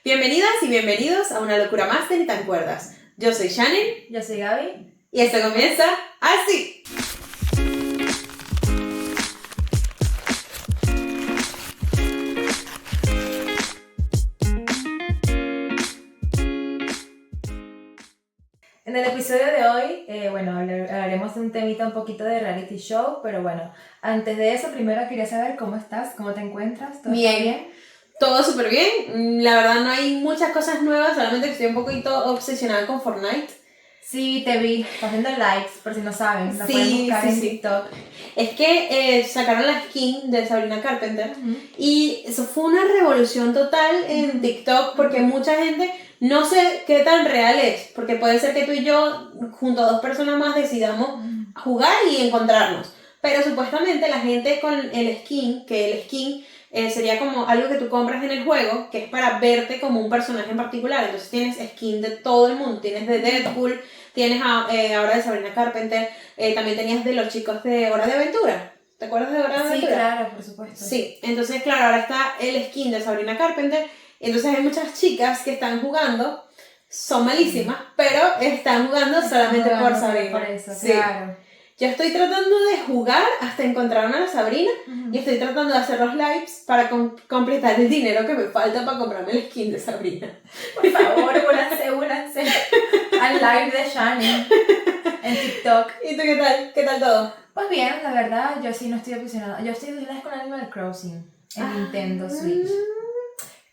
Bienvenidas y bienvenidos a una locura más de Ni tan cuerdas. Yo soy Shannon. Yo soy Gaby. Y esto comienza así. En el episodio de hoy, hablaremos de un temita un poquito de reality show, pero bueno, antes de eso, primero quería saber cómo estás, cómo te encuentras, ¿todo está bien? Todo súper bien. La verdad no hay muchas cosas nuevas, solamente que estoy un poquito obsesionada con Fortnite. Sí, te vi, estás haciendo likes, por si no saben, la Sí, pueden buscar sí, en sí. TikTok. Es que sacaron la skin de Sabrina Carpenter y eso fue una revolución total en TikTok porque mucha gente no sé qué tan real es, porque puede ser que tú y yo junto a dos personas más decidamos jugar y encontrarnos, pero supuestamente la gente con el skin, que el skin sería como algo que tú compras en el juego, que es para verte como un personaje en particular. Entonces tienes skin de todo el mundo, tienes de Deadpool, tienes ahora de Sabrina Carpenter, también tenías de los chicos de Hora de Aventura. ¿Te acuerdas de Hora de Aventura? Sí, claro, por supuesto. Sí, entonces claro, ahora está el skin de Sabrina Carpenter, entonces hay muchas chicas que están jugando, son malísimas, pero están jugando solamente por Sabrina. Por eso, sí. claro. Yo estoy tratando de jugar hasta encontrarme a la Sabrina y estoy tratando de hacer los lives para completar el dinero que me falta para comprarme el skin de Sabrina. Por favor, únanse al live de Shannon en TikTok. ¿Y tú qué tal? ¿Qué tal todo? Pues bien, la verdad, yo sí no estoy obsesionada. Yo estoy obsesionada con Animal Crossing en Nintendo Switch.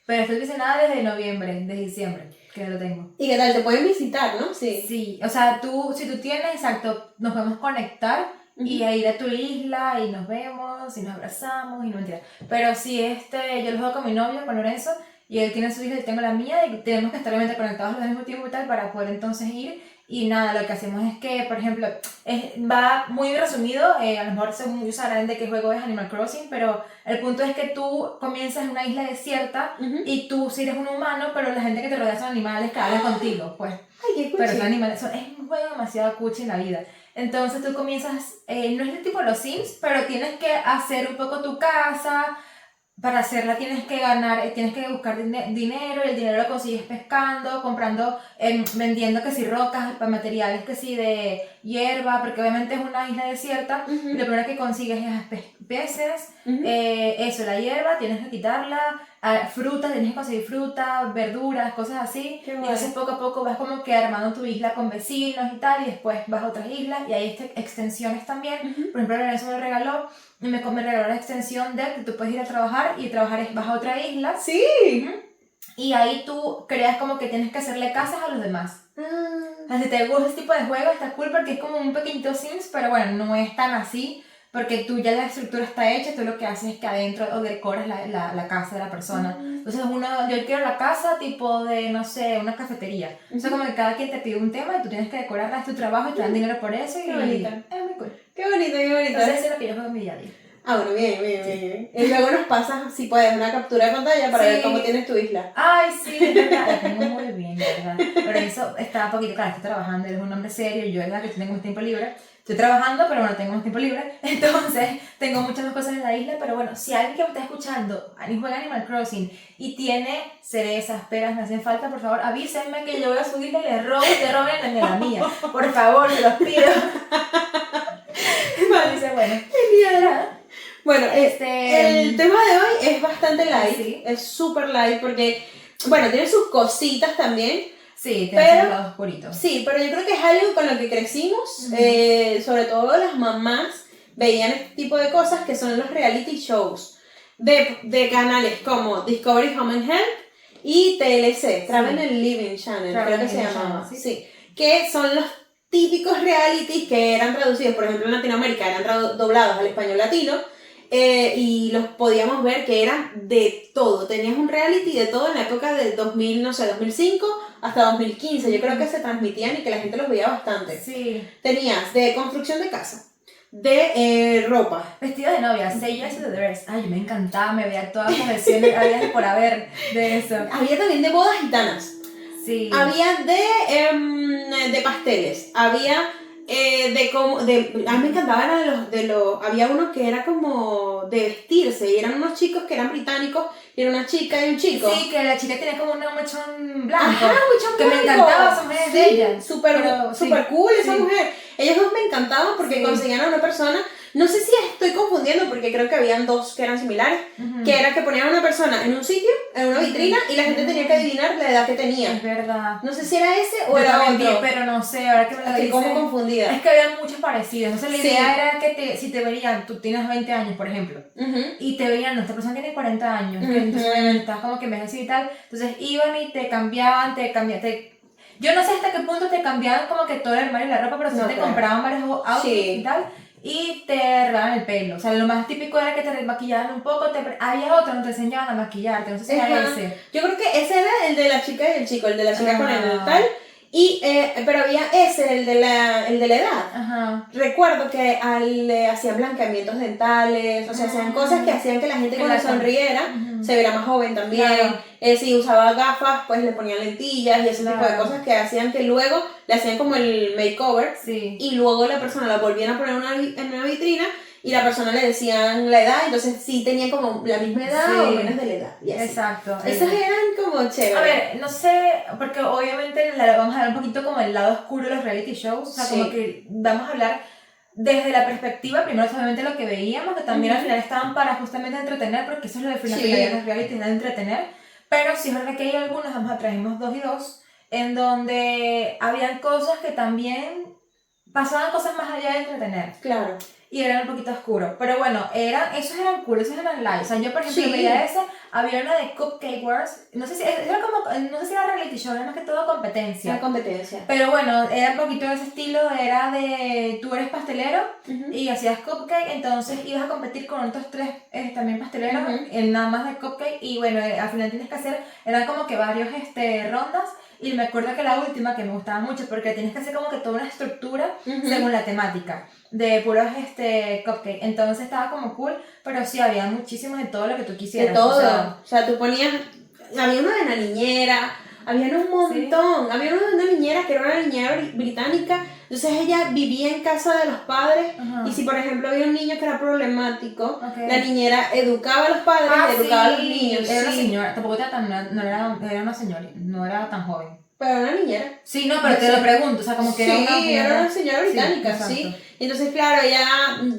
Pero estoy obsesionada desde noviembre, de diciembre, que lo tengo. ¿Y qué tal? Te pueden visitar, ¿no? Sí. Sí, o sea, si tú tienes, exacto, nos podemos conectar y a ir a tu isla y nos vemos y nos abrazamos y no mentira. Pero sí, yo lo juego con mi novio, con Lorenzo, y él tiene su isla y yo tengo la mía y tenemos que estar obviamente conectados al mismo tiempo y tal para poder entonces ir. Y nada, lo que hacemos es que, por ejemplo, va muy resumido, a lo mejor según muchos sabrán de qué juego es Animal Crossing, pero el punto es que tú comienzas en una isla desierta y tú sí eres un humano, pero la gente que te rodea son animales que hablan contigo, pues. Ay, qué cuchi. Pero son animales, es un juego demasiado cuchi en la vida. Entonces tú comienzas, no es de tipo los Sims, pero tienes que hacer un poco tu casa. Para hacerla tienes que buscar dinero, y el dinero lo consigues pescando, comprando, vendiendo que si rocas, materiales que si de hierba, porque obviamente es una isla desierta, y lo primero que consigues es peces, eso, la hierba, tienes que quitarla, frutas, tienes que conseguir fruta, verduras, cosas así, y entonces poco a poco vas como que armando tu isla con vecinos y tal, y después vas a otras islas, y hay extensiones también, por ejemplo, Lorenzo me regaló la extensión de que tú puedes ir a trabajar y vas a otra isla. Sí. Y ahí tú creas como que tienes que hacerle casas a los demás. O sea, si te gusta este tipo de juego está cool porque es como un pequeñito Sims, pero bueno, no es tan así porque tú ya la estructura está hecha, tú lo que haces es que adentro o decoras la casa de la persona. Entonces yo quiero la casa tipo de, no sé, una cafetería. O sea, como que cada quien te pide un tema y tú tienes que decorarla, es tu trabajo y te dan dinero por eso. Qué bonita. Es muy cool. Qué bonita, qué bonita. Entonces eso es lo que yo juego en mi día a día. Ah, bueno, bien. Y luego nos pasas, si puedes, una captura de pantalla para ver cómo tienes tu isla. Ay, sí, es verdad, la tengo muy bien, la verdad. Pero eso está un poquito, claro, estoy trabajando, él es un hombre serio, yo es verdad que tengo más tiempo libre. Estoy trabajando, pero bueno, tengo más tiempo libre. Entonces, tengo muchas más cosas en la isla, pero bueno, si alguien que me está escuchando juega Animal Crossing y tiene cerezas, peras, me hacen falta, por favor, avísenme que yo voy a su isla y le roben la mía. Por favor, se los pido. Vale, dice, bueno. Genial. Bueno, el tema de hoy es bastante light, ¿sí? Es súper light porque, bueno, tiene sus cositas también. Sí, tiene su lado oscurito. Sí, pero yo creo que es algo con lo que crecimos, sobre todo las mamás veían este tipo de cosas que son los reality shows de canales como Discovery Home and Health y TLC, Travel and Living Channel, creo que se llamaba, sí, que son los típicos realities que eran traducidos, por ejemplo en Latinoamérica eran doblados al español latino. Y los podíamos ver que eran de todo, tenías un reality de todo en la época del 2005 hasta 2015, yo creo que se transmitían y que la gente los veía bastante. Sí. Tenías de construcción de casa, de ropa. Vestido de novia, Say Yes to the Dress. Ay, me encantaba, me veía todas las versiones, había por haber de eso. Había también de bodas gitanas. Sí. Había de pasteles, había de cómo, a mí me encantaban había uno que era como de vestirse, y eran unos chicos que eran británicos, y era una chica y un chico. Sí, que la chica tenía como un mechón blanco. Ajá, un mechón que blanco. Me encantaba esa mujer de ella. Súper cool esa mujer. Ellos dos me encantaban porque conseguían a una persona, no sé si estoy confundiendo porque creo que habían dos que eran similares, que era que ponían a una persona en un sitio, en una vitrina, y la gente tenía que adivinar la edad que tenía. Es verdad. No sé si era ese o era otro. Pero no sé, ahora que me lo Estoy dices. como confundida. Es que había muchos parecidos. Entonces la idea era que si te verían, tú tienes 20 años, por ejemplo, y te veían, no, esta persona tiene 40 años, que entonces obviamente estás como que envejecido y tal. Entonces iban y te cambiaban, yo no sé hasta qué punto te cambiaban como que todo el armario y la ropa, pero sí te compraban varios outfits y tal. Y te arreglaban el pelo. O sea, lo más típico era que te maquillaban un poco. Había otro donde te enseñaban a maquillarte. No sé si era ese. Yo creo que ese era el de la chica y el chico, el de la chica con el tal. Pero había ese, el de la edad. Ajá. Recuerdo que le hacían blanqueamientos dentales, o sea, hacían cosas que hacían que la gente cuando sonriera se viera más joven también. Claro. Si usaba gafas, pues le ponían lentillas y ese tipo de cosas que hacían que luego le hacían como el makeover, y luego la persona la volvían a poner en una vitrina y la persona le decían la edad, entonces sí tenía como la misma edad o menos de la edad. Y así. Exacto. Esos eran como chéveres. A ver, no sé, porque obviamente vamos a hablar un poquito como el lado oscuro de los reality shows, o sea, como que vamos a hablar desde la perspectiva, primero obviamente lo que veíamos, que también al final estaban para justamente entretener, porque eso es lo de finalidad de los reality, de entretener, pero sí es verdad que hay algunos, vamos a trajimos 2 y 2, en donde habían cosas que también pasaban cosas más allá de entretener. Claro. Y eran un poquito oscuros. Pero bueno, esos eran cool, esos eran live. O sea, yo por ejemplo veía esa, había una de Cupcake Wars. No sé si era reality show, era más que todo competencia. Era competencia. Pero bueno, era un poquito de ese estilo, era de tú eres pastelero y hacías cupcake, entonces ibas a competir con otros 3 también pasteleros, nada más de cupcake. Y bueno, al final tienes que hacer, eran como que varios rondas. Y me acuerdo que la última, que me gustaba mucho, porque tienes que hacer como que toda una estructura según la temática de puros cupcake. Entonces estaba como cool, pero sí, había muchísimos de todo lo que tú quisieras. De todo. O sea, tú ponías... Había uno de la niñera, había un montón. Había uno de una niñera que era una niñera británica. Entonces ella vivía en casa de los padres. Y si por ejemplo había un niño que era problemático, la niñera educaba a los padres y educaba a los niños. Era una señora, tampoco era una señora, no era tan joven. Pero era una niñera. Sí, no, pero te lo pregunto, o sea, como que era una señora británica, sí. Entonces, claro,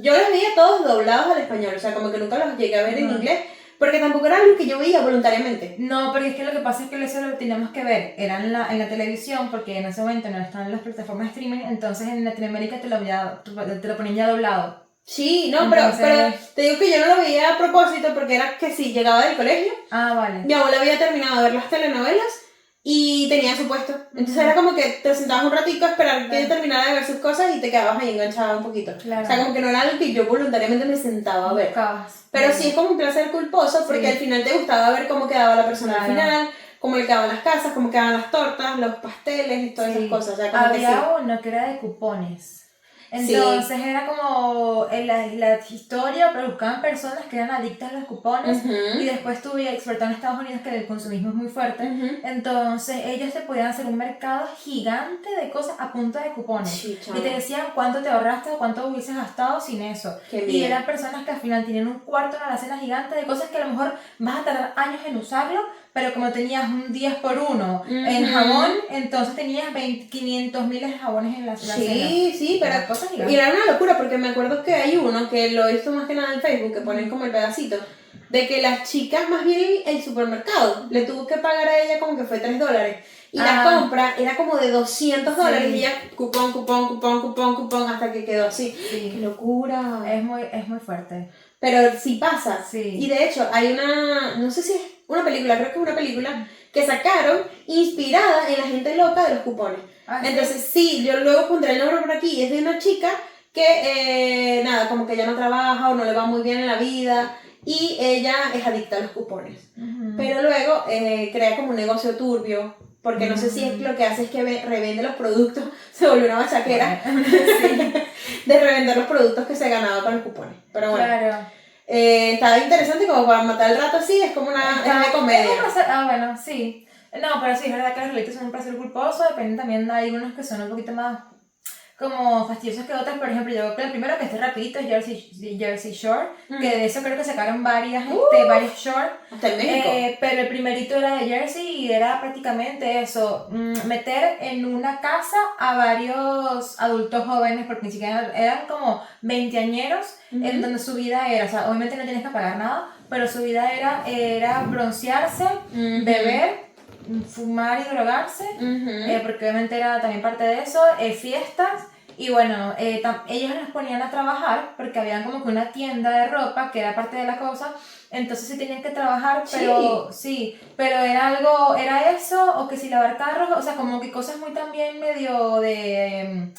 yo los veía todos doblados al español, o sea, como que nunca los llegué a ver en inglés, porque tampoco era algo que yo veía voluntariamente. No, porque es que lo que pasa es que eso lo teníamos que ver, era en la televisión, porque en ese momento no estaban en las plataformas de streaming, entonces en Latinoamérica te lo ponían ya doblado. Sí, no, entonces... pero te digo que yo no lo veía a propósito, porque era que si llegaba del colegio, vale. Mi abuela había terminado de ver las telenovelas y tenía su puesto. Entonces era como que te sentabas un ratito a esperar que terminara de ver sus cosas y te quedabas ahí enganchada un poquito. Claro. O sea, como que no era algo que yo voluntariamente me sentaba a ver. Pero sí es como un placer culposo porque al final te gustaba ver cómo quedaba la persona al final, cómo le quedaban las casas, cómo quedaban las tortas, los pasteles y todas esas cosas. O sea, como había uno que era de cupones. Entonces era como la historia, pero buscaban personas que eran adictas a los cupones y después tuve experto en Estados Unidos que el consumismo es muy fuerte, entonces ellos te podían hacer un mercado gigante de cosas a punta de cupones y te decían cuánto te ahorraste o cuánto hubieses gastado sin eso. Y eran personas que al final tienen un cuarto, una alacena gigante de cosas que a lo mejor vas a tardar años en usarlo, pero como tenías un 10 por 1 en jabón, entonces tenías 500.000 jabones en la alacena. Sí, pero y era una locura porque me acuerdo que hay uno que lo he visto más que nada en Facebook, que ponen como el pedacito, de que las chicas, más bien el supermercado, le tuvo que pagar a ella como que fue $3. Y la compra era como de $200 y ella cupón, hasta que quedó así. ¡Qué locura! Es muy fuerte. Pero sí pasa. Sí. Y de hecho hay no sé si es una película, creo que es una película que sacaron inspirada en la gente loca de los cupones. Entonces sí, yo luego pondré el nombre por aquí, es de una chica que nada, como que ya no trabaja o no le va muy bien en la vida y ella es adicta a los cupones. Pero luego crea como un negocio turbio, porque no sé si es lo que hace es que revende los productos, se volvió una bachaquera de revender los productos que se ganaba con los cupones. Pero bueno. Claro. Estaba interesante como para matar el rato así, es como es de comedia. Bueno, sí. No, pero sí, es verdad que los realities son un placer culposo, depende también, hay unos que son un poquito más como fastidiosas que otras. Por ejemplo, yo creo que el primero que esté rapidito es Jersey Shore, que de eso creo que sacaron varios short. Hasta en México. Pero el primerito era de Jersey y era prácticamente eso, meter en una casa a varios adultos jóvenes, porque ni siquiera eran como veinteañeros, en donde su vida era, o sea, obviamente no tienes que pagar nada, pero su vida era broncearse, beber, fumar y drogarse, porque obviamente era también parte de eso, fiestas. Y bueno, ellos los ponían a trabajar porque había como que una tienda de ropa que era parte de la cosa, entonces sí tenían que trabajar, pero pero era eso, o que si lavar carros, o sea, como que cosas muy también medio de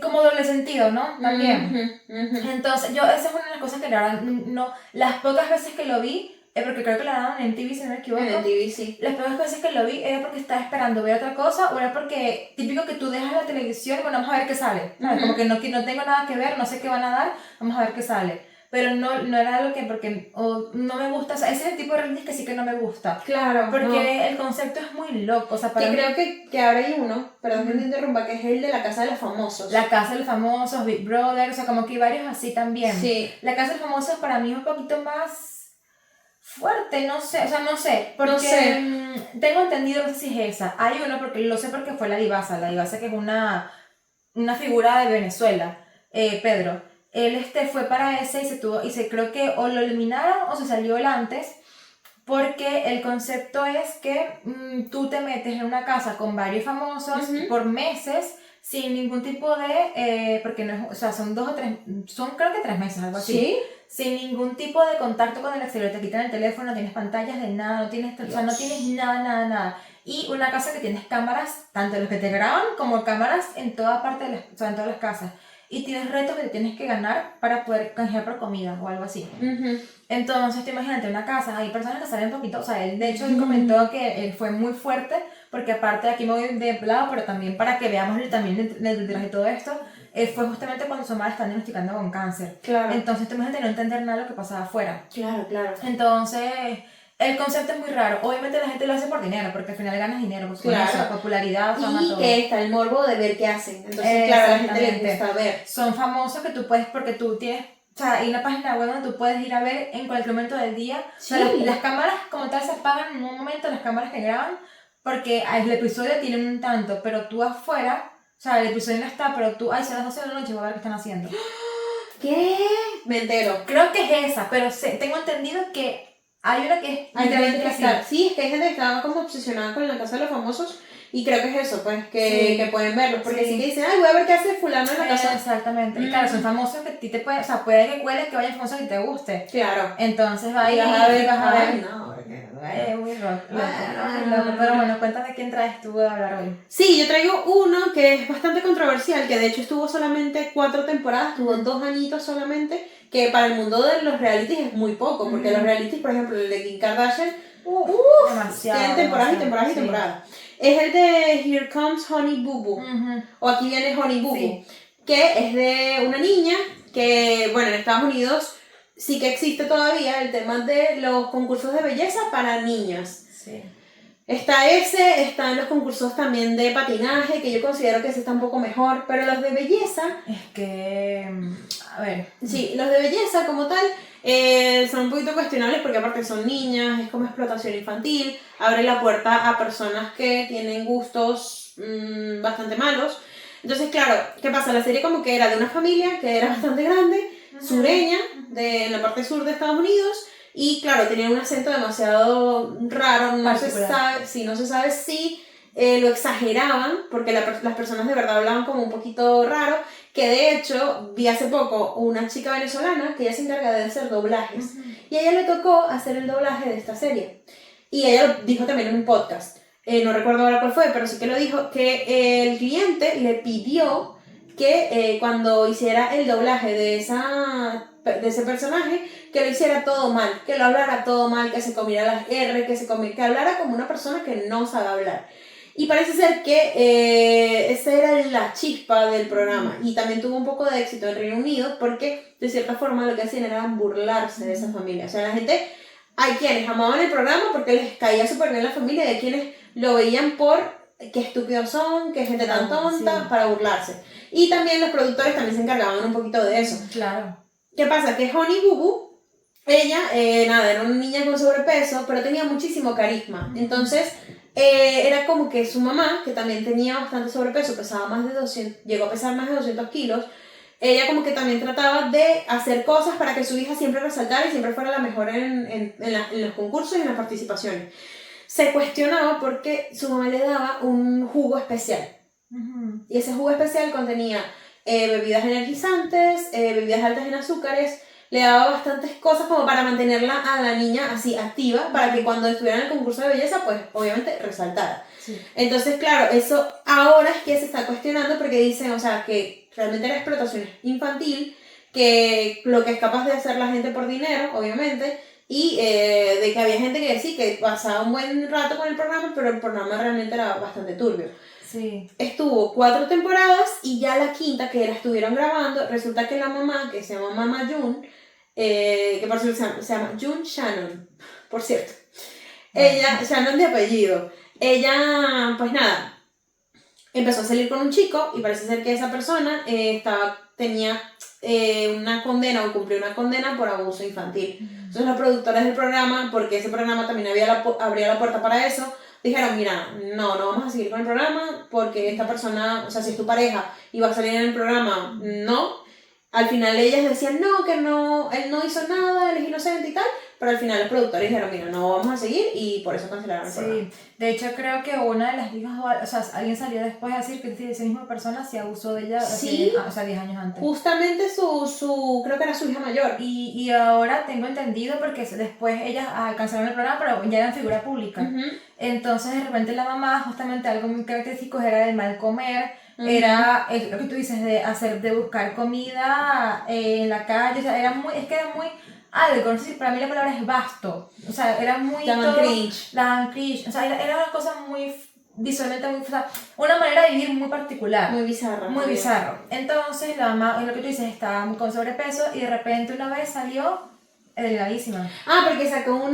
como doble sentido, ¿no? También. Entonces, esa es una de las cosas que la verdad no, las pocas veces que lo vi, porque creo que la daban en TV, si no me equivoco. En TV, sí. Las pocas veces que lo vi era porque estaba esperando ver otra cosa, o era porque, típico que tú dejas la televisión y bueno, vamos a ver qué sale. Como que no tengo nada que ver, no sé qué van a dar, vamos a ver qué sale. Pero no era algo que, porque no me gusta, o sea, ese es el tipo de reality que sí que no me gusta. Claro. Porque el concepto es muy loco, o sea, para que mí, creo que ahora hay uno, perdón que te interrumpa, que es el de la casa de los famosos. La casa de los famosos, Big Brother, o sea, como que hay varios así también. Sí. La casa de los famosos para mí es un poquito más fuerte, no sé, porque no sé. Tengo entendido, no sé si es esa. Hay uno, porque lo sé porque fue la Divasa que es una figura de Venezuela, Pedro. Él fue para ese creo que o lo eliminaron o se salió él antes, porque el concepto es que tú te metes en una casa con varios famosos por meses sin ningún tipo de, porque no es, o sea, son 2 o 3, son creo que 3 meses, algo así. ¿Sí? Sin ningún tipo de contacto con el exterior, te quitan el teléfono, no tienes pantallas de nada, no tienes nada. Y una casa que tienes cámaras, tanto los que te graban como cámaras en toda parte de o sea, en todas las casas. Y tienes retos que te tienes que ganar para poder canjear por comida o algo así. Entonces, te imagínate una casa, hay personas que salen un poquito, o sea, él de hecho él comentó que fue muy fuerte, porque aparte de aquí me voy de lado, pero también para que veamos también detrás de todo esto, fue justamente cuando su madre está diagnosticando con cáncer. Claro. Entonces, te imagínate no entender nada de lo que pasaba afuera. Claro. Entonces, el concepto es muy raro. Obviamente la gente lo hace por dinero, porque al final ganas dinero, pues con eso, popularidad, fama, y todo. que está el morbo de ver qué hacen. Entonces, claro, a la gente le gusta ver. Son famosos que tú puedes, porque tú tienes, o sea, hay una página web donde tú puedes ir a ver en cualquier momento del día. Sí. O sea, las cámaras como tal se apagan en un momento, las cámaras que graban, porque el episodio tiene un tanto, pero tú afuera, o sea, el episodio no está, pero tú, son las 12 de la noche, voy a ver qué están haciendo. ¿Qué? Me entero. Creo que es esa, pero tengo entendido que hay una que es... Hay gente que está, sí, es que hay gente que estaba como obsesionada con la casa de los famosos y creo que es eso, pues, que pueden verlo, porque sí que dicen, ay, voy a ver qué hace fulano en la casa. Exactamente, y claro, son famosos que a ti te puede, o sea, puede que cuele que vayan famosos que te guste. Claro. Entonces va ahí, vas a ver. No, muy rock. Pero bueno, cuéntame quién traes tú a hablar hoy. Sí, yo traigo uno que es bastante controversial, que de hecho estuvo solamente 4 temporadas, tuvo 2 añitos solamente, que para el mundo de los realities es muy poco, porque los realities, por ejemplo, el de Kim Kardashian, demasiado, tienen temporadas y temporadas y temporadas. Es el de Here Comes Honey Boo Boo, o Aquí viene Honey Boo Boo, que es de una niña que, bueno, en Estados Unidos sí que existe todavía el tema de los concursos de belleza para niñas. Sí. Están los concursos también de patinaje, que yo considero que ese está un poco mejor, pero los de belleza... Es que, a ver... Sí, los de belleza como tal son un poquito cuestionables porque aparte son niñas, es como explotación infantil, abre la puerta a personas que tienen gustos bastante malos. Entonces, claro, ¿qué pasa? La serie como que era de una familia que era bastante grande, sureña, en la parte sur de Estados Unidos, y claro, tenían un acento demasiado raro, no se sabe si lo exageraban, porque las personas de verdad hablaban como un poquito raro, que de hecho vi hace poco una chica venezolana que ella se encarga de hacer doblajes, y a ella le tocó hacer el doblaje de esta serie, y ella lo dijo también en un podcast, no recuerdo ahora cuál fue, pero sí que lo dijo, que el cliente le pidió que cuando hiciera el doblaje de ese personaje, que lo hiciera todo mal, que lo hablara todo mal, que se comiera las R, que hablara como una persona que no sabe hablar. Y parece ser que esa era la chispa del programa, y también tuvo un poco de éxito en Reino Unido porque de cierta forma lo que hacían era burlarse de esa familia. O sea, la gente, hay quienes amaban el programa porque les caía súper bien la familia, y hay quienes lo veían por qué estúpidos son, qué gente tan tonta, sí. para burlarse. Y también los productores también se encargaban un poquito de eso. Claro. ¿Qué pasa? Que Honey Boo Boo, ella, nada, era una niña con sobrepeso, pero tenía muchísimo carisma. Entonces, era como que su mamá, que también tenía bastante sobrepeso, pesaba más de 200, llegó a pesar más de 200 kilos, ella como que también trataba de hacer cosas para que su hija siempre resaltara y siempre fuera la mejor en los concursos y en las participaciones. Se cuestionaba porque su mamá le daba un jugo especial. Y ese jugo especial contenía bebidas energizantes, bebidas altas en azúcares, le daba bastantes cosas como para mantenerla a la niña así activa, para que cuando estuviera en el concurso de belleza, pues obviamente resaltara. Sí. Entonces, claro, eso ahora es que se está cuestionando porque dicen, o sea, que realmente era explotación infantil, que lo que es capaz de hacer la gente por dinero, obviamente, y de que había gente que sí, que pasaba un buen rato con el programa, pero el programa realmente era bastante turbio. Sí. Estuvo 4 temporadas y ya la quinta que la estuvieron grabando, resulta que la mamá, que se llama Mama June, que por cierto se llama June Shannon, por cierto. Ella, Shannon de apellido, ella, pues nada, empezó a salir con un chico y parece ser que esa persona tenía una condena o cumplió una condena por abuso infantil. Entonces los productores del programa, porque ese programa también abría la puerta para eso, dijeron, mira, no vamos a seguir con el programa porque esta persona, o sea, si es tu pareja y va a salir en el programa, no. Al final ellas decían, no, que no, él no hizo nada, él es inocente y tal, pero al final los productores dijeron, mira, no vamos a seguir y por eso cancelaron el programa. Sí, de hecho creo que una de las hijas, o sea, alguien salió después a decir que esa misma persona se abusó de ella Sí, o sea, 10 años antes. Justamente creo que era su hija mayor. Y ahora tengo entendido porque después ellas cancelaron el programa, pero ya eran figura pública. Entonces de repente la mamá, justamente algo muy característico era el mal comer, era lo que tú dices de buscar comida en la calle, o sea, era muy algo, no sé si para mí la palabra es vasto, o sea, era muy Daban cringe, o sea, era una cosa muy visualmente muy, o sea, una manera de vivir muy particular, muy bizarra. muy bizarro. Entonces la mamá, lo que tú dices, estaba con sobrepeso y de repente una vez salió delgadísima. Porque sacó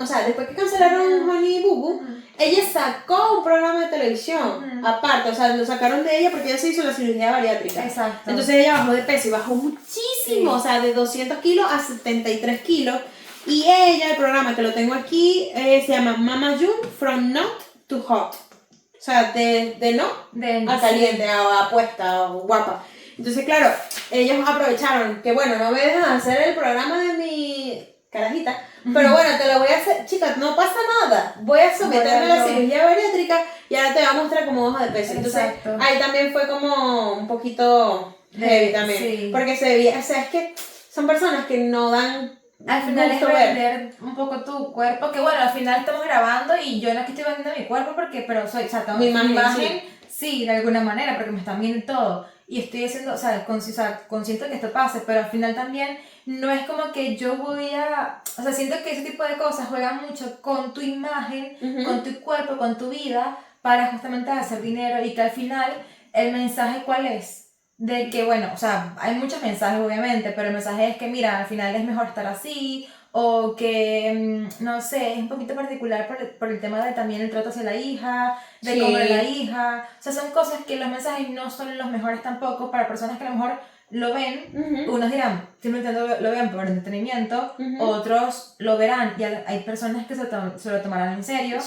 o sea, después que cancelaron Honey Boo Boo, ella sacó un programa de televisión aparte, o sea, lo sacaron de ella porque ella se hizo la cirugía bariátrica. Exacto. Entonces ella bajó de peso y bajó muchísimo, o sea, de 200 kilos a 73 kilos. Y ella, el programa que lo tengo aquí, se llama Mama June From Not to Hot. O sea, de no a caliente, a puesta, o guapa. Entonces, claro, ellos aprovecharon que, bueno, no me dejan hacer el programa de mi carajita, pero bueno, te lo voy a hacer, chicas, no pasa nada, voy a someterme a la cirugía bariátrica y ahora te voy a mostrar cómo baja de peso. Entonces, ahí también fue como un poquito heavy también, porque se veía, o sea, es que son personas que no dan... Al final es vender un poco tu cuerpo, que bueno, al final estamos grabando y yo no es que estoy vendiendo mi cuerpo pero soy, o sea, tengo mi imagen sí, de alguna manera, porque me están viendo todo y estoy haciendo, o sea, consciente de que esto pase, pero al final también no es como que yo voy a, o sea, siento que ese tipo de cosas juegan mucho con tu imagen, con tu cuerpo, con tu vida, para justamente hacer dinero y que al final el mensaje ¿cuál es? De que, bueno, o sea, hay muchos mensajes obviamente, pero el mensaje es que, mira, al final es mejor estar así, o que, no sé, es un poquito particular por el tema de también el trato hacia la hija, de cómo es la hija, o sea, son cosas que los mensajes no son los mejores tampoco para personas que a lo mejor lo ven, unos dirán, simplemente lo ven por entretenimiento, otros lo verán y hay personas que se lo tomarán en serio,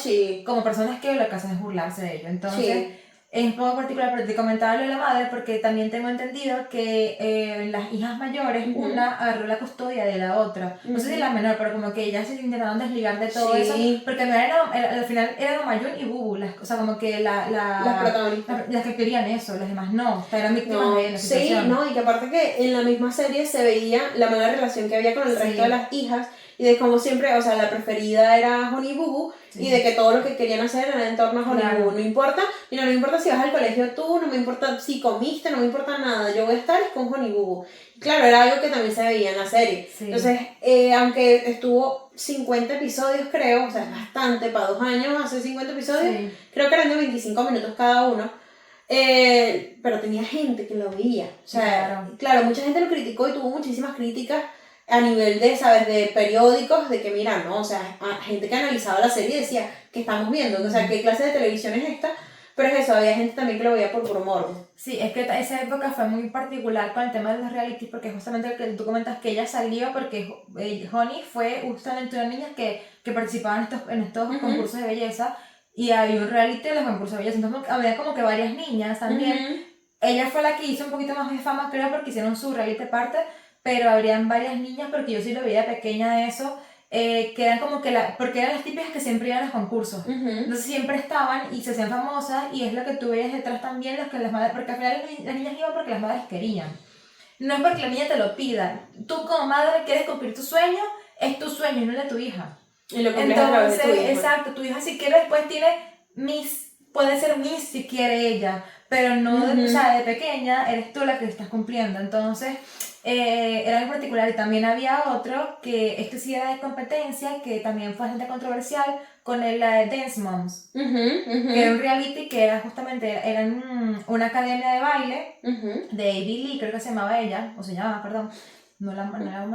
como personas que lo que hacen es burlarse de ello, entonces... Es un poco particular, pero te comentaba lo de la madre porque también tengo entendido que las hijas mayores, una agarró la custodia de la otra. No sé si la menor, pero como que ellas se intentaron desligar de todo eso. Porque al final era Mayun y Bubu, o sea, como que las protagonistas. Las que querían eso, las demás no. O sea, eran víctimas de la situación. Sí, no, y que aparte que en la misma serie se veía la mala relación que había con el resto de las hijas. Y de como siempre, o sea, la preferida era Honey Boo Boo, y de que todo lo que querían hacer era en torno a Honey Boo Boo. No importa, no me importa si vas al colegio tú, no me importa si comiste, no me importa nada, yo voy a estar con Honey Boo Boo. Claro, era algo que también se veía en la serie. Entonces, aunque estuvo 50 episodios, creo, o sea, es bastante, para 2 años hace 50 episodios, creo que eran de 25 minutos cada uno. Pero tenía gente que lo veía. O sea, claro, mucha gente lo criticó y tuvo muchísimas críticas a nivel de, ¿sabes?, de periódicos, de que mira, no, o sea, gente que analizaba la serie decía, ¿qué estamos viendo? O sea, ¿qué clase de televisión es esta? pero es eso, había gente también que lo veía por puro morbo. Sí, es que esa época fue muy particular con el tema de los reality, porque justamente lo que tú comentas, que ella salió porque Honey fue justamente una niña que participaba en estos concursos de belleza, y había un reality de los concursos de belleza, entonces había como que varias niñas también. Ella fue la que hizo un poquito más de fama, creo, porque hicieron su reality aparte, pero habrían varias niñas, porque yo sí lo veía pequeña de eso, que eran como que porque eran las típicas que siempre iban a los concursos. Entonces siempre estaban y se hacían famosas, y es lo que tú veías detrás también, los que las madres, porque al final las niñas iban porque las madres querían. No es porque la niña te lo pida. Tú como madre quieres cumplir tu sueño, es tu sueño y no el de tu hija. Y lo cumples a través de tu hija. Exacto, tu hija si quiere después tiene puede ser Miss si quiere ella, pero no, o sea, de pequeña eres tú la que estás cumpliendo. Entonces, era muy particular. Y también había otro, que sí era de competencia, que también fue bastante controversial, con la de Dance Moms, que era un reality que era justamente, una academia de baile, de Ivy Lee, creo que se llamaba ella, o se llamaba, perdón. No la La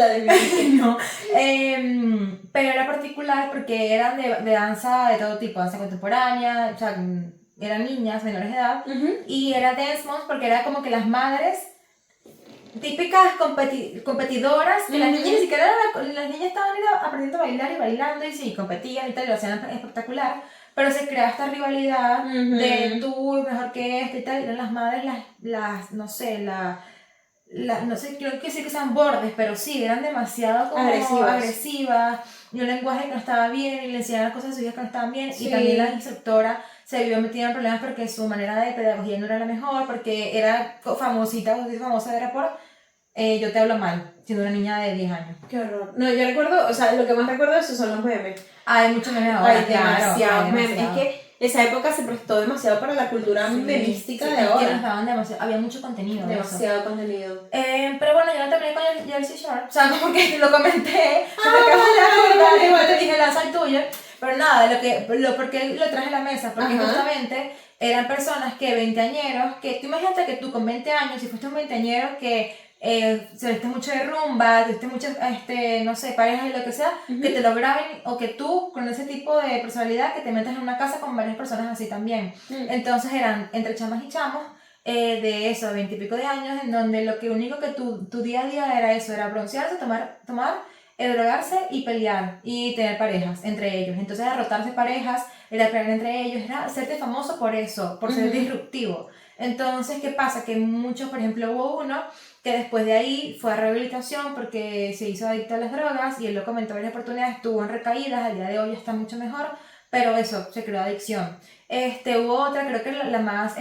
de no. Pero era particular porque eran de danza de todo tipo, danza contemporánea, o sea, eran niñas menores de edad, y era Dance Moms porque era como que las madres típicas competidoras, que las niñas ni siquiera las niñas estaban aprendiendo a bailar y bailando, y sí, competían y tal, y lo hacían espectacular, pero se creaba esta rivalidad de tú mejor que este y tal, y eran las madres no sé, no sé, creo que sí que sean bordes, pero sí, eran demasiado como agresivas, y un lenguaje que no estaba bien, y le enseñaban cosas a sus hijas que no estaban bien, y también la instructora se vio metida en problemas porque su manera de pedagogía no era la mejor, porque era famosa era por yo te hablo mal, siendo una niña de 10 años. Qué horror. No, yo recuerdo, o sea, lo que más recuerdo de eso son los memes. Hay muchos memes ahora, Hay demasiados memes. Es que esa época se prestó demasiado para la cultura memística de ahora. Que nos daban había mucho contenido. Demasiado contenido. Pero bueno, yo no terminé con Jersey Shore. O sea, como que lo comenté. Igual te dije, lanza el tuyo. Pero nada, porque lo traje a la mesa. Porque justamente eran personas que, veinteañeros, que tú imagínate que tú con 20 años, si fuiste un veinteañero que se viste mucho de rumba, viste muchas, no sé, parejas y lo que sea, que te lo graben, o que tú, con ese tipo de personalidad, que te metas en una casa con varias personas así también. Entonces eran entre chamas y chamos, de eso, 20 y pico de años, en donde lo único que tu día a día era eso, era broncearse, tomar drogarse y pelear, y tener parejas entre ellos. Entonces era rotarse parejas, era pelear entre ellos, era hacerte famoso por eso, por ser disruptivo. Entonces, ¿qué pasa? Que muchos, por ejemplo, hubo uno que después de ahí fue a rehabilitación porque se hizo adicto a las drogas, y él lo comentó varias oportunidades, estuvo en recaídas, al día de hoy está mucho mejor, pero eso, se creó adicción. Hubo otra, creo que la más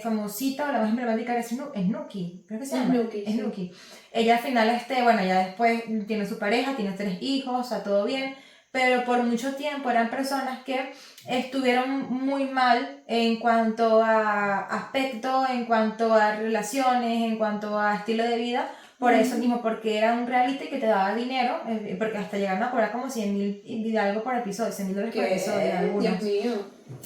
famosita o la más emblemática es Snooki, creo que se llama. Snooki. Ella al final, bueno, ya después tiene su pareja, tiene 3 hijos, está todo bien, pero por mucho tiempo eran personas que estuvieron muy mal en cuanto a aspecto, en cuanto a relaciones, en cuanto a estilo de vida, por eso mismo, porque era un reality que te daba dinero, porque hasta llegaron a cobrar como 100.000 y algo por episodio, $100.000 por episodio algunos. Dios mío.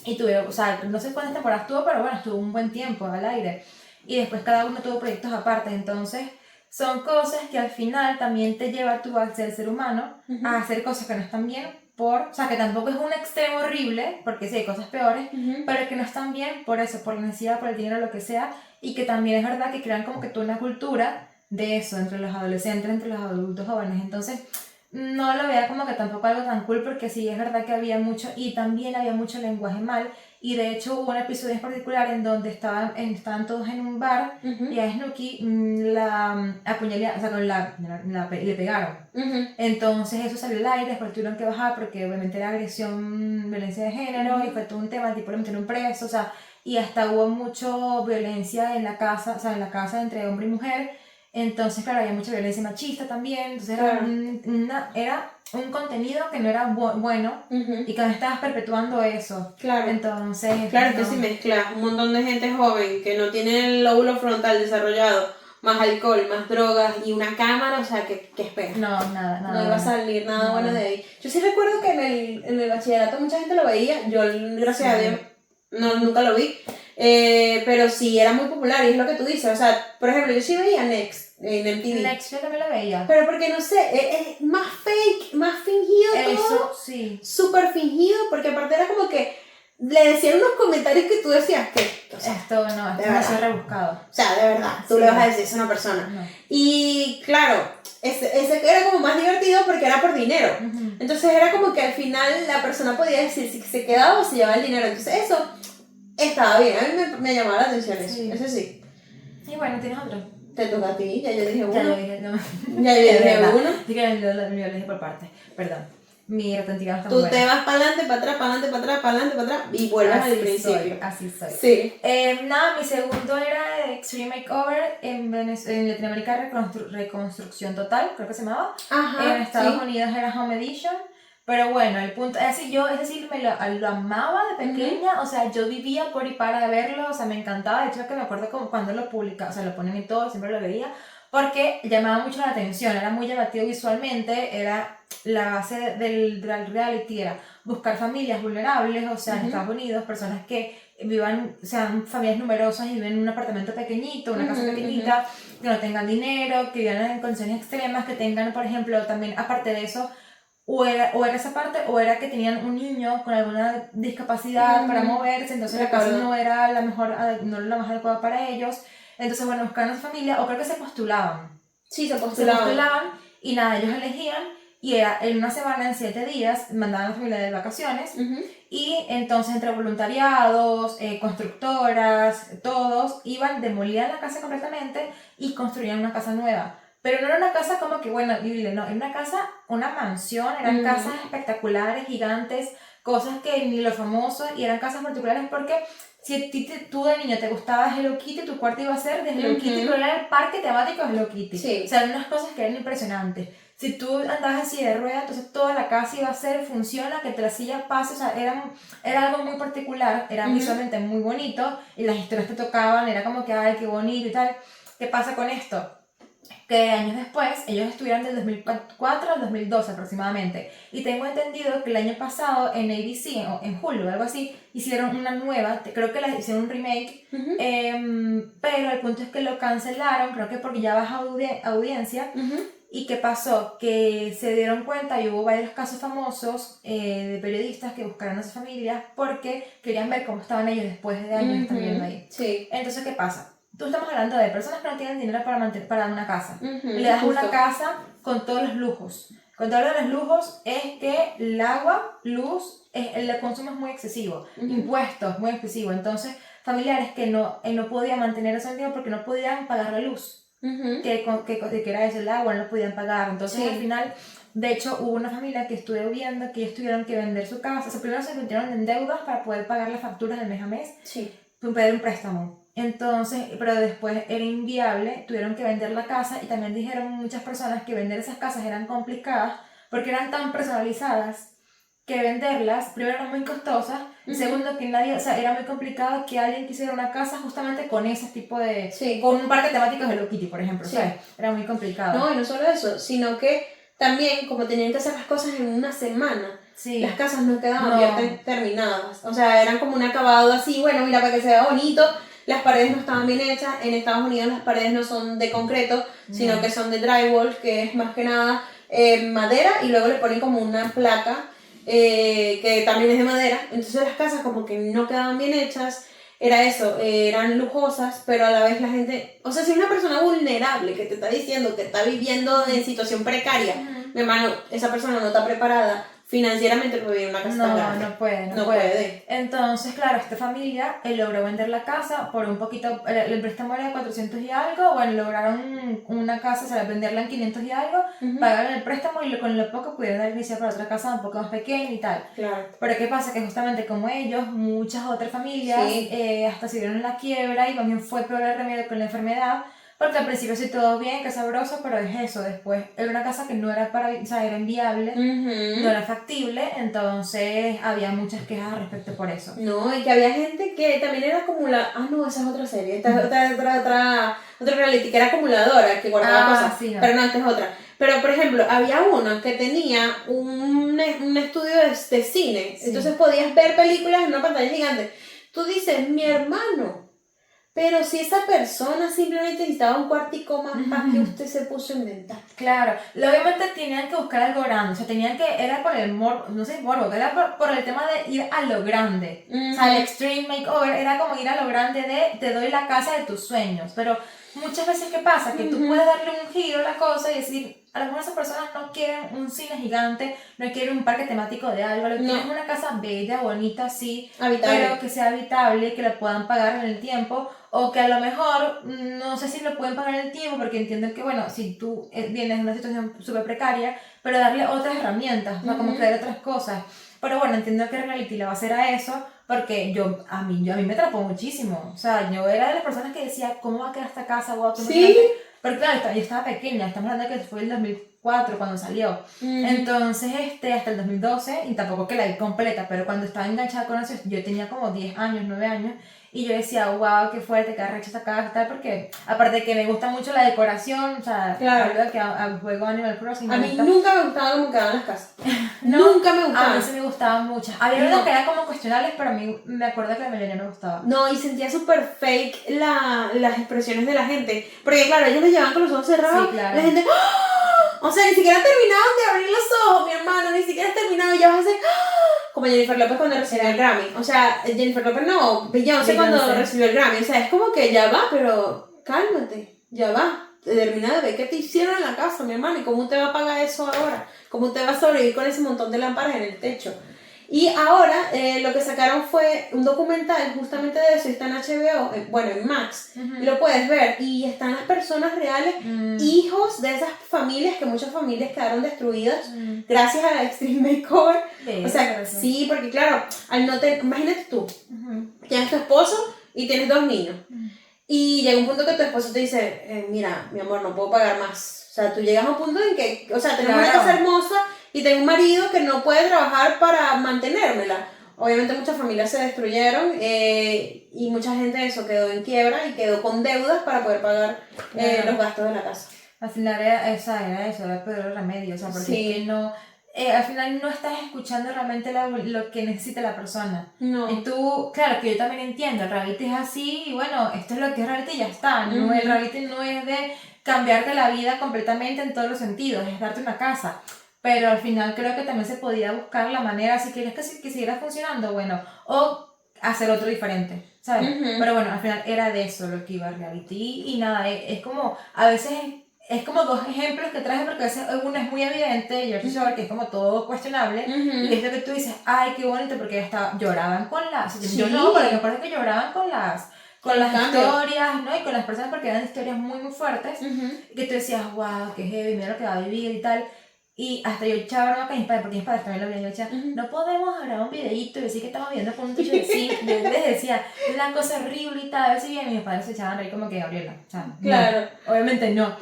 Y tuvieron, o sea, no sé cuántas temporadas tuvo, pero bueno, estuvo un buen tiempo al aire. Y después cada uno tuvo proyectos aparte, entonces son cosas que al final también te lleva tú al ser humano a hacer cosas que no están bien, o sea, que tampoco es un extremo horrible, porque sí hay cosas peores, pero que no están bien por eso, por la necesidad, por el dinero, lo que sea, y que también es verdad que crean como que toda una cultura de eso entre los adolescentes, entre los adultos jóvenes. Entonces no lo vea como que tampoco algo tan cool, porque sí es verdad que había mucho, y también había mucho lenguaje mal, y de hecho hubo un episodio en particular en donde estaban todos en un bar, y a Snooki la apuñalaron, o sea, le pegaron. Entonces eso salió al aire, después tuvieron que bajar porque obviamente era agresión, violencia de género, y fue todo un tema, el tipo lo metieron preso, o sea, y hasta hubo mucha violencia en la casa, o sea, en la casa entre hombre y mujer. Entonces, claro, había mucha violencia machista también, entonces era un contenido que no era bueno, y que no estabas perpetuando eso. Claro. Entonces, claro, que si mezclas un montón de gente joven que no tiene el lóbulo frontal desarrollado, más alcohol, más drogas y una cámara, o sea, ¿qué esperas? No, nada. No iba a salir nada bueno de ahí. Yo sí recuerdo que en el bachillerato mucha gente lo veía, yo gracias a Dios nunca lo vi, pero sí era muy popular, y es lo que tú dices, o sea, por ejemplo, yo sí veía Next en MTV. Next yo también lo veía. Pero porque no sé, es más fake, más fingido todo. Eso, sí. Súper fingido, porque aparte era como que le decían unos comentarios que tú decías que, o sea, Esto no se ha rebuscado. o sea, de verdad, tú le vas a decir eso a una persona. No. Y claro, ese era como más divertido porque era por dinero. Ujú. Entonces era como que al final la persona podía decir si se quedaba o se llevaba el dinero. Entonces eso estaba bien, a mí me llamaba la atención eso. Sí. Eso sí. Y bueno, ¿tienes otro? Te toca a ti, ya yo dije uno. Ya lo dije, no. Ya yo dije verdad. uno. Sí que lo dije por partes, perdón. Mi retentiva está Tú muy buena. te vas para adelante, para atrás, para adelante, para atrás, para adelante, para atrás y vuelves al principio. Así soy. Sí. Nada, mi segundo era Extreme Makeover en Latinoamérica, Reconstrucción Total, creo que se llamaba. Ajá. En Estados sí. Unidos era Home Edition. Pero bueno, el punto es así, yo, es decir, lo amaba de pequeña, o sea, yo vivía por y para verlo, o sea, me encantaba, de hecho que me acuerdo como cuando lo publicaba, o sea, lo ponen y todo, siempre lo veía, porque llamaba mucho la atención, era muy llamativo visualmente, era la base del reality, era buscar familias vulnerables, o sea, en Estados Unidos, personas que vivan, o sea, familias numerosas y viven en un apartamento pequeñito, una casa pequeñita, que no tengan dinero, que vivan en condiciones extremas, que tengan, por ejemplo, también, aparte de eso, o era esa parte, o era que tenían un niño con alguna discapacidad para moverse, entonces la casa no era la mejor, no era la más adecuada para ellos. Entonces, bueno, buscaban a su familia, o creo que se postulaban. Sí, se Se postulaban. postulaban, y nada, ellos elegían, y era en una semana, en 7 días, mandaban a la familia de vacaciones, y entonces entre voluntariados, constructoras, todos, iban, demolían la casa completamente, y construían una casa nueva. Pero no era una casa como que, bueno, vivible, no, era una casa, una mansión, eran casas espectaculares, gigantes, cosas que ni los famosos, y eran casas particulares porque si tú de niño te gustaba Hello Kitty, tu cuarto iba a ser de Hello Kitty, pero era el parque temático de Hello Kitty. Sí. O sea, eran unas cosas que eran impresionantes. Si tú andabas así de rueda, entonces toda la casa iba a ser, funciona, que te la silla pase, o sea, era algo muy particular, era visualmente muy bonito, y las historias que tocaban, era como que, ay, qué bonito y tal. ¿Qué pasa con esto? Que años después, ellos estuvieron del 2004 al 2012 aproximadamente, y tengo entendido que el año pasado en ABC, o en Hulu, algo así, hicieron una nueva, creo que la hicieron un remake, pero el punto es que lo cancelaron, creo que porque ya baja audiencia. ¿Y qué pasó? Que se dieron cuenta, y hubo varios casos famosos de periodistas que buscaron a sus familias porque querían ver cómo estaban ellos después de años de estar viviendo ahí. Sí. Entonces, ¿qué pasa? Tú estamos hablando de personas que no tienen dinero para una casa. Le das justo. una casa con todos los lujos. Con todos los lujos es que el agua, luz, el consumo es muy excesivo. Impuestos, muy excesivo. Entonces, familiares que no podían mantener ese dinero porque no podían pagar la luz. Que era eso, el agua, no lo podían pagar. Entonces, al final, de hecho, hubo una familia que estuve viendo que ellos tuvieron que vender su casa. O sea, primero se metieron en deudas para poder pagar las facturas del mes a mes. Sí. Pedir un préstamo. Entonces, pero después era inviable, tuvieron que vender la casa, y también dijeron muchas personas que vender esas casas eran complicadas porque eran tan personalizadas que venderlas, primero eran muy costosas, y segundo que nadie, o sea, era muy complicado que alguien quisiera una casa justamente con ese tipo de, con un parque temático de Hello Kitty, por ejemplo, ¿sabes? Era muy complicado. No, y no solo eso, sino que también, como tenían que hacer las cosas en una semana, las casas no quedaban bien terminadas. O sea, eran como un acabado así, bueno, mira, para que se vea bonito, las paredes no estaban bien hechas. En Estados Unidos las paredes no son de concreto, sino que son de drywall, que es más que nada madera, y luego le ponen como una placa que también es de madera. Entonces las casas como que no quedaban bien hechas. Era eso, eran lujosas, pero a la vez la gente, o sea, si una persona vulnerable que te está diciendo que está viviendo en situación precaria, mi hermano, esa persona no está preparada financieramente para vivir en una casa tan grande. No puede. Entonces, claro, esta familia logró vender la casa por un poquito, el préstamo era de 400 y algo, bueno, lograron una casa, o sea, venderla en 500 y algo, pagaron el préstamo, y con lo poco pudieron dar inicio para otra casa un poco más pequeña y tal. Claro. Pero ¿qué pasa? Que justamente como ellos, muchas otras familias hasta se dieron en la quiebra, y también fue peor el remedio con la enfermedad. Porque al principio sí todo bien, que sabroso, pero es eso, después era una casa que no era o sea, era inviable, no era factible, entonces había muchas quejas al respecto por eso. No, y que había gente que también era acumuladora. Ah, no, esa es otra serie, esta es otra reality, que era acumuladora, que guardaba cosas, sí, no. pero no, esta es otra. Pero, por ejemplo, había uno que tenía un estudio de cine, entonces podías ver películas en una pantalla gigante. Tú dices, mi hermano, Pero si esa persona simplemente necesitaba un cuartico más, ¿para qué usted se puso a inventar? Claro, obviamente tenían que buscar algo grande, o sea, era por el morbo, no sé, morbo, era por el tema de ir a lo grande. O sea, el extreme makeover era como ir a lo grande de te doy la casa de tus sueños, pero muchas veces, ¿qué pasa? Que tú puedes darle un giro a la cosa y decir, a lo mejor esas personas no quieren un cine gigante, no quieren un parque temático de algo, lo que quieren es una casa bella, bonita, sí, habitable, pero que sea habitable, que la puedan pagar en el tiempo, o que a lo mejor, no sé si lo pueden pagar en el tiempo, porque entienden que, bueno, si tú vienes de una situación súper precaria, pero darle otras herramientas, o sea, como crear otras cosas. Pero bueno, entiendo que Reality le va a hacer a eso, porque a mí me atrapó muchísimo. O sea, yo era de las personas que decía, ¿cómo va a quedar esta casa? Wow, ¿sí? pero claro, yo estaba pequeña, estamos hablando de que fue el 2004 cuando salió. Entonces, hasta el 2012, y tampoco que la vi completa, pero cuando estaba enganchada con eso, yo tenía como 10 años, 9 años, y yo decía, wow, qué fuerte, qué arrecha esta casa y tal, porque aparte de que me gusta mucho la decoración, o sea, claro, hablo de que juego Animal Crossing. A mí nunca me gustaba cómo quedaban las casas. No, nunca me gustaban. A mí sí me gustaban muchas. Había unas que eran como cuestionables, pero a mí me acuerdo que la mayoría me gustaba. No, y sentía súper fake las expresiones de la gente. Porque claro, ellos les llevaban con los ojos cerrados. Sí, claro. La gente, ¡ah! O sea, ni siquiera terminaban de abrir los ojos, mi hermano, ni siquiera terminaban. Y ya vas a hacer, ¡ah! Como Jennifer López cuando recibió el Grammy. O sea, Jennifer López no, Beyoncé cuando recibió el Grammy. O sea, es como que ya va, pero cálmate, ya va. Termina de ver qué te hicieron en la casa, mi hermano, y cómo te va a pagar eso ahora, cómo te va a sobrevivir con ese montón de lámparas en el techo. Y ahora lo que sacaron fue un documental justamente de eso, está en HBO, bueno, en Max, y lo puedes ver, y están las personas reales, hijos de esas familias, que muchas familias quedaron destruidas gracias a la Extreme Makeover. O sea, sí, porque claro, imagínate tú, tienes tu esposo y tienes 2 niños. Y llega un punto que tu esposo te dice, mira, mi amor, no puedo pagar más. O sea, tú llegas a un punto en que, o sea, tenemos una casa hermosa y tengo un marido que no puede trabajar para mantenérmela. Obviamente muchas familias se destruyeron y mucha gente eso quedó en quiebra y quedó con deudas para poder pagar los gastos de la casa. Al final era eso, era el peor remedio, o sea, porque es que no... al final no estás escuchando realmente lo que necesita la persona. No. Y tú, claro, que yo también entiendo, el reality es así y bueno, esto es lo que es reality y ya está. No, el reality no es de cambiarte la vida completamente en todos los sentidos, es darte una casa. Pero al final creo que también se podía buscar la manera, si quieres que siguiera funcionando, bueno, o hacer otro diferente, ¿sabes? Pero bueno, al final era de eso lo que iba a reality y nada, es como, a veces... Es como 2 ejemplos que traje porque a veces uno es muy evidente, Jersey Shore, que es como todo cuestionable, y es lo que tú dices, ay, qué bonito, porque lloraban con las... Sí. Yo no, pero me parece que lloraban con las historias, ¿no? Y con las personas porque eran historias muy, muy fuertes, que tú decías, wow, qué heavy, mira lo que va a vivir y tal. Y hasta yo echaba broma con mis padres, porque mis padres también lo veían, yo decía, no podemos grabar un videíto y decir que estamos viendo por un techo de zinc. Yo les decía, es una cosa horrible y tal, a ver si bien, y mis padres se echaban a reír como que, Gabriela, o sea, claro. No, obviamente no.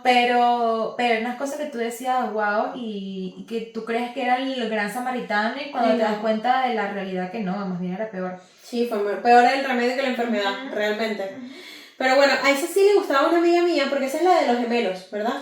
Pero unas cosas que tú decías, wow, y que tú crees que era el gran samaritano y cuando te das cuenta de la realidad que no, más bien era peor. Sí, fue peor el remedio que la enfermedad, realmente. Pero bueno, a esa sí le gustaba una amiga mía, porque esa es la de los gemelos, ¿verdad?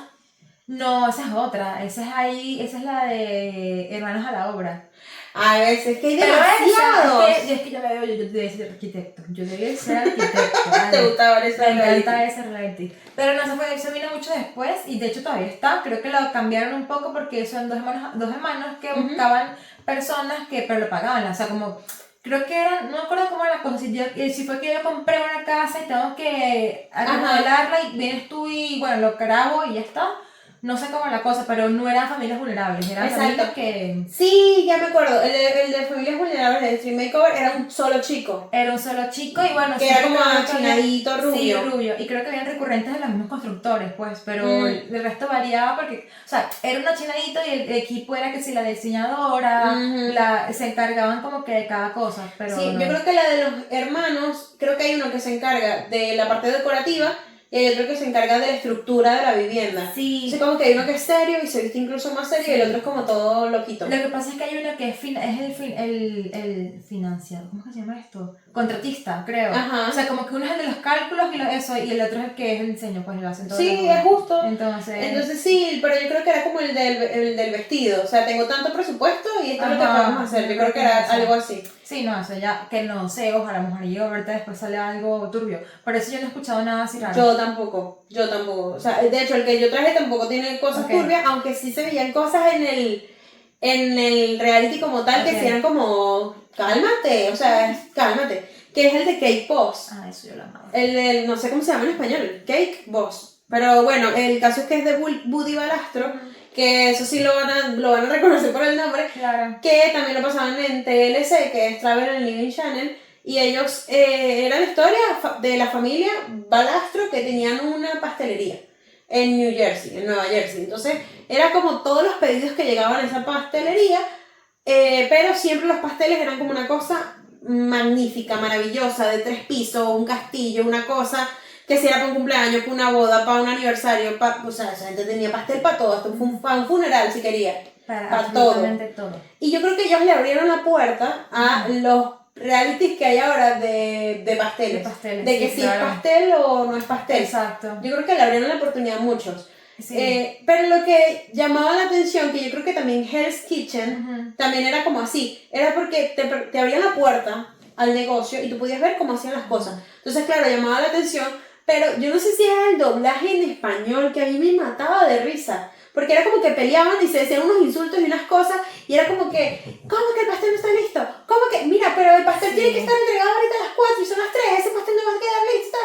No, esa es otra, esa es la de Hermanos a la Obra. A veces, que hay demasiados. Es que yo la veo, yo debía ser arquitecto. ¿Te gustaba esa? Me encanta ese reality. Pero no, eso vino mucho después y de hecho todavía está. Creo que lo cambiaron un poco porque son dos hermanos que buscaban personas que, pero lo pagaban. O sea, como, creo que eran, no me acuerdo cómo era la cosa. Si fue que yo compré una casa y tengo que remodelarla y vienes tú y bueno, lo grabo y ya está. No sé cómo la cosa, pero no eran familias vulnerables, eran familias que... Sí, ya me acuerdo, el de familias vulnerables de Extreme Makeover era un solo chico. Era un solo chico y bueno... Que era como achinadito, rubio. Sí, rubio, y creo que habían recurrentes de los mismos constructores, pues, pero el resto variaba porque... O sea, era un achinadito y el equipo era que si la diseñadora, se encargaban como que de cada cosa, pero... Sí, no. Yo creo que la de los hermanos, creo que hay uno que se encarga de la parte decorativa y hay otro que se encarga de la estructura de la vivienda. Sí. Entonces como que hay uno que es serio y se viste incluso más serio, y el otro es como todo loquito. Lo que pasa es que hay uno que es el financiado, ¿cómo es que se llama esto? Contratista, creo. Ajá. O sea, como que uno es el de los cálculos y eso, y el otro es el que es el diseño, pues lo hacen todo. Sí, es justo. Entonces Sí, pero yo creo que era como el del vestido. O sea, tengo tanto presupuesto y esto es lo que Ajá, podemos hacer. Yo creo que era algo así. Sí, no, eso ya, que no sé, ojalá a lo mejor yo ahorita después sale algo turbio. Por eso yo no he escuchado nada así raro. Yo tampoco. O sea, de hecho, el que yo traje tampoco tiene cosas turbias, aunque sí se veían cosas en el reality como tal, que sí eran como, cálmate, o sea, cálmate. Que es el de Cake Boss. Ah, eso yo lo amaba. El no sé cómo se llama en español, Cake Boss. Pero bueno, el caso es que es de Buddy Balastro, que eso sí lo van a reconocer por el nombre, Claro. que también lo pasaban en TLC, que es Travel and Living Channel, y ellos eran la historia de la familia Balastro que tenían una pastelería en New Jersey, en Nueva Jersey. Entonces era como todos los pedidos que llegaban a esa pastelería, pero siempre los pasteles eran como una cosa magnífica, maravillosa, de 3 pisos, un castillo, una cosa que si era para un cumpleaños, para una boda, para un aniversario, o sea, esa gente tenía pastel para todo, hasta para un funeral si quería, para todo. todo. Y yo creo que ellos le abrieron la puerta a los realities que hay ahora de pasteles. De que sí, si claro. es pastel o no es pastel. Exacto. Yo creo que le abrieron la oportunidad a muchos. Sí. Pero lo que llamaba la atención, que yo creo que también Hell's Kitchen también era como así, era porque te abrían la puerta al negocio y tú podías ver cómo hacían las cosas. Entonces, claro, llamaba la atención, pero yo no sé si era el doblaje en español que a mí me mataba de risa. Porque era como que peleaban y se decían unos insultos y unas cosas, y era como que, ¿cómo que el pastel no está listo? ¿Cómo que? Mira, pero el pastel tiene que estar entregado ahorita a las 4 y son las 3, ese pastel no va a quedar listo.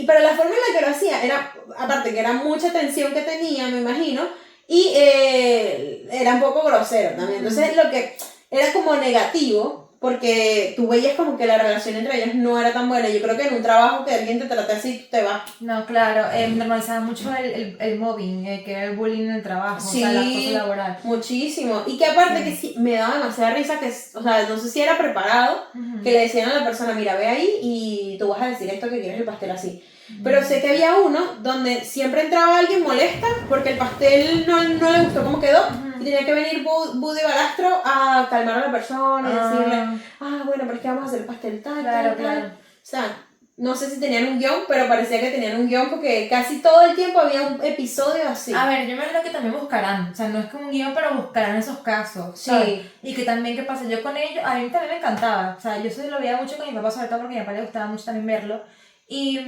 Pero la forma en la que lo hacía era, aparte que era mucha tensión que tenía, me imagino, y era un poco grosero también. Entonces lo que era como negativo, porque tú veías como que la relación entre ellos no era tan buena. Yo creo que en un trabajo que alguien te trate así, tú te vas. No, claro, normalizaba mucho el mobbing, que era el bullying en el trabajo, Sí, o sea, la cosa laboral. Muchísimo. Y que aparte que sí, me daba demasiada risa que, o sea, no sé si era preparado, que le decían a la persona, mira, ve ahí y tú vas a decir esto que quieres el pastel así. Pero sé que había uno donde siempre entraba alguien molesta porque el pastel no le gustó cómo quedó, y tenía que venir Buddy Balastro a calmar a la persona y decirle, bueno, pero es que vamos a hacer el pastel tal, Claro, tal, claro. tal. O sea, no sé si tenían un guión, pero parecía que tenían un guión porque casi todo el tiempo había un episodio así. A ver, yo me imagino que también buscarán, o sea, no es como un guión, pero buscarán esos casos, ¿sabes? Sí. Y que también, ¿qué pasa? Yo con ellos, a mí también me encantaba, o sea, yo eso lo veía mucho con mi papá, sobre todo porque a mi papá le gustaba mucho también verlo. Y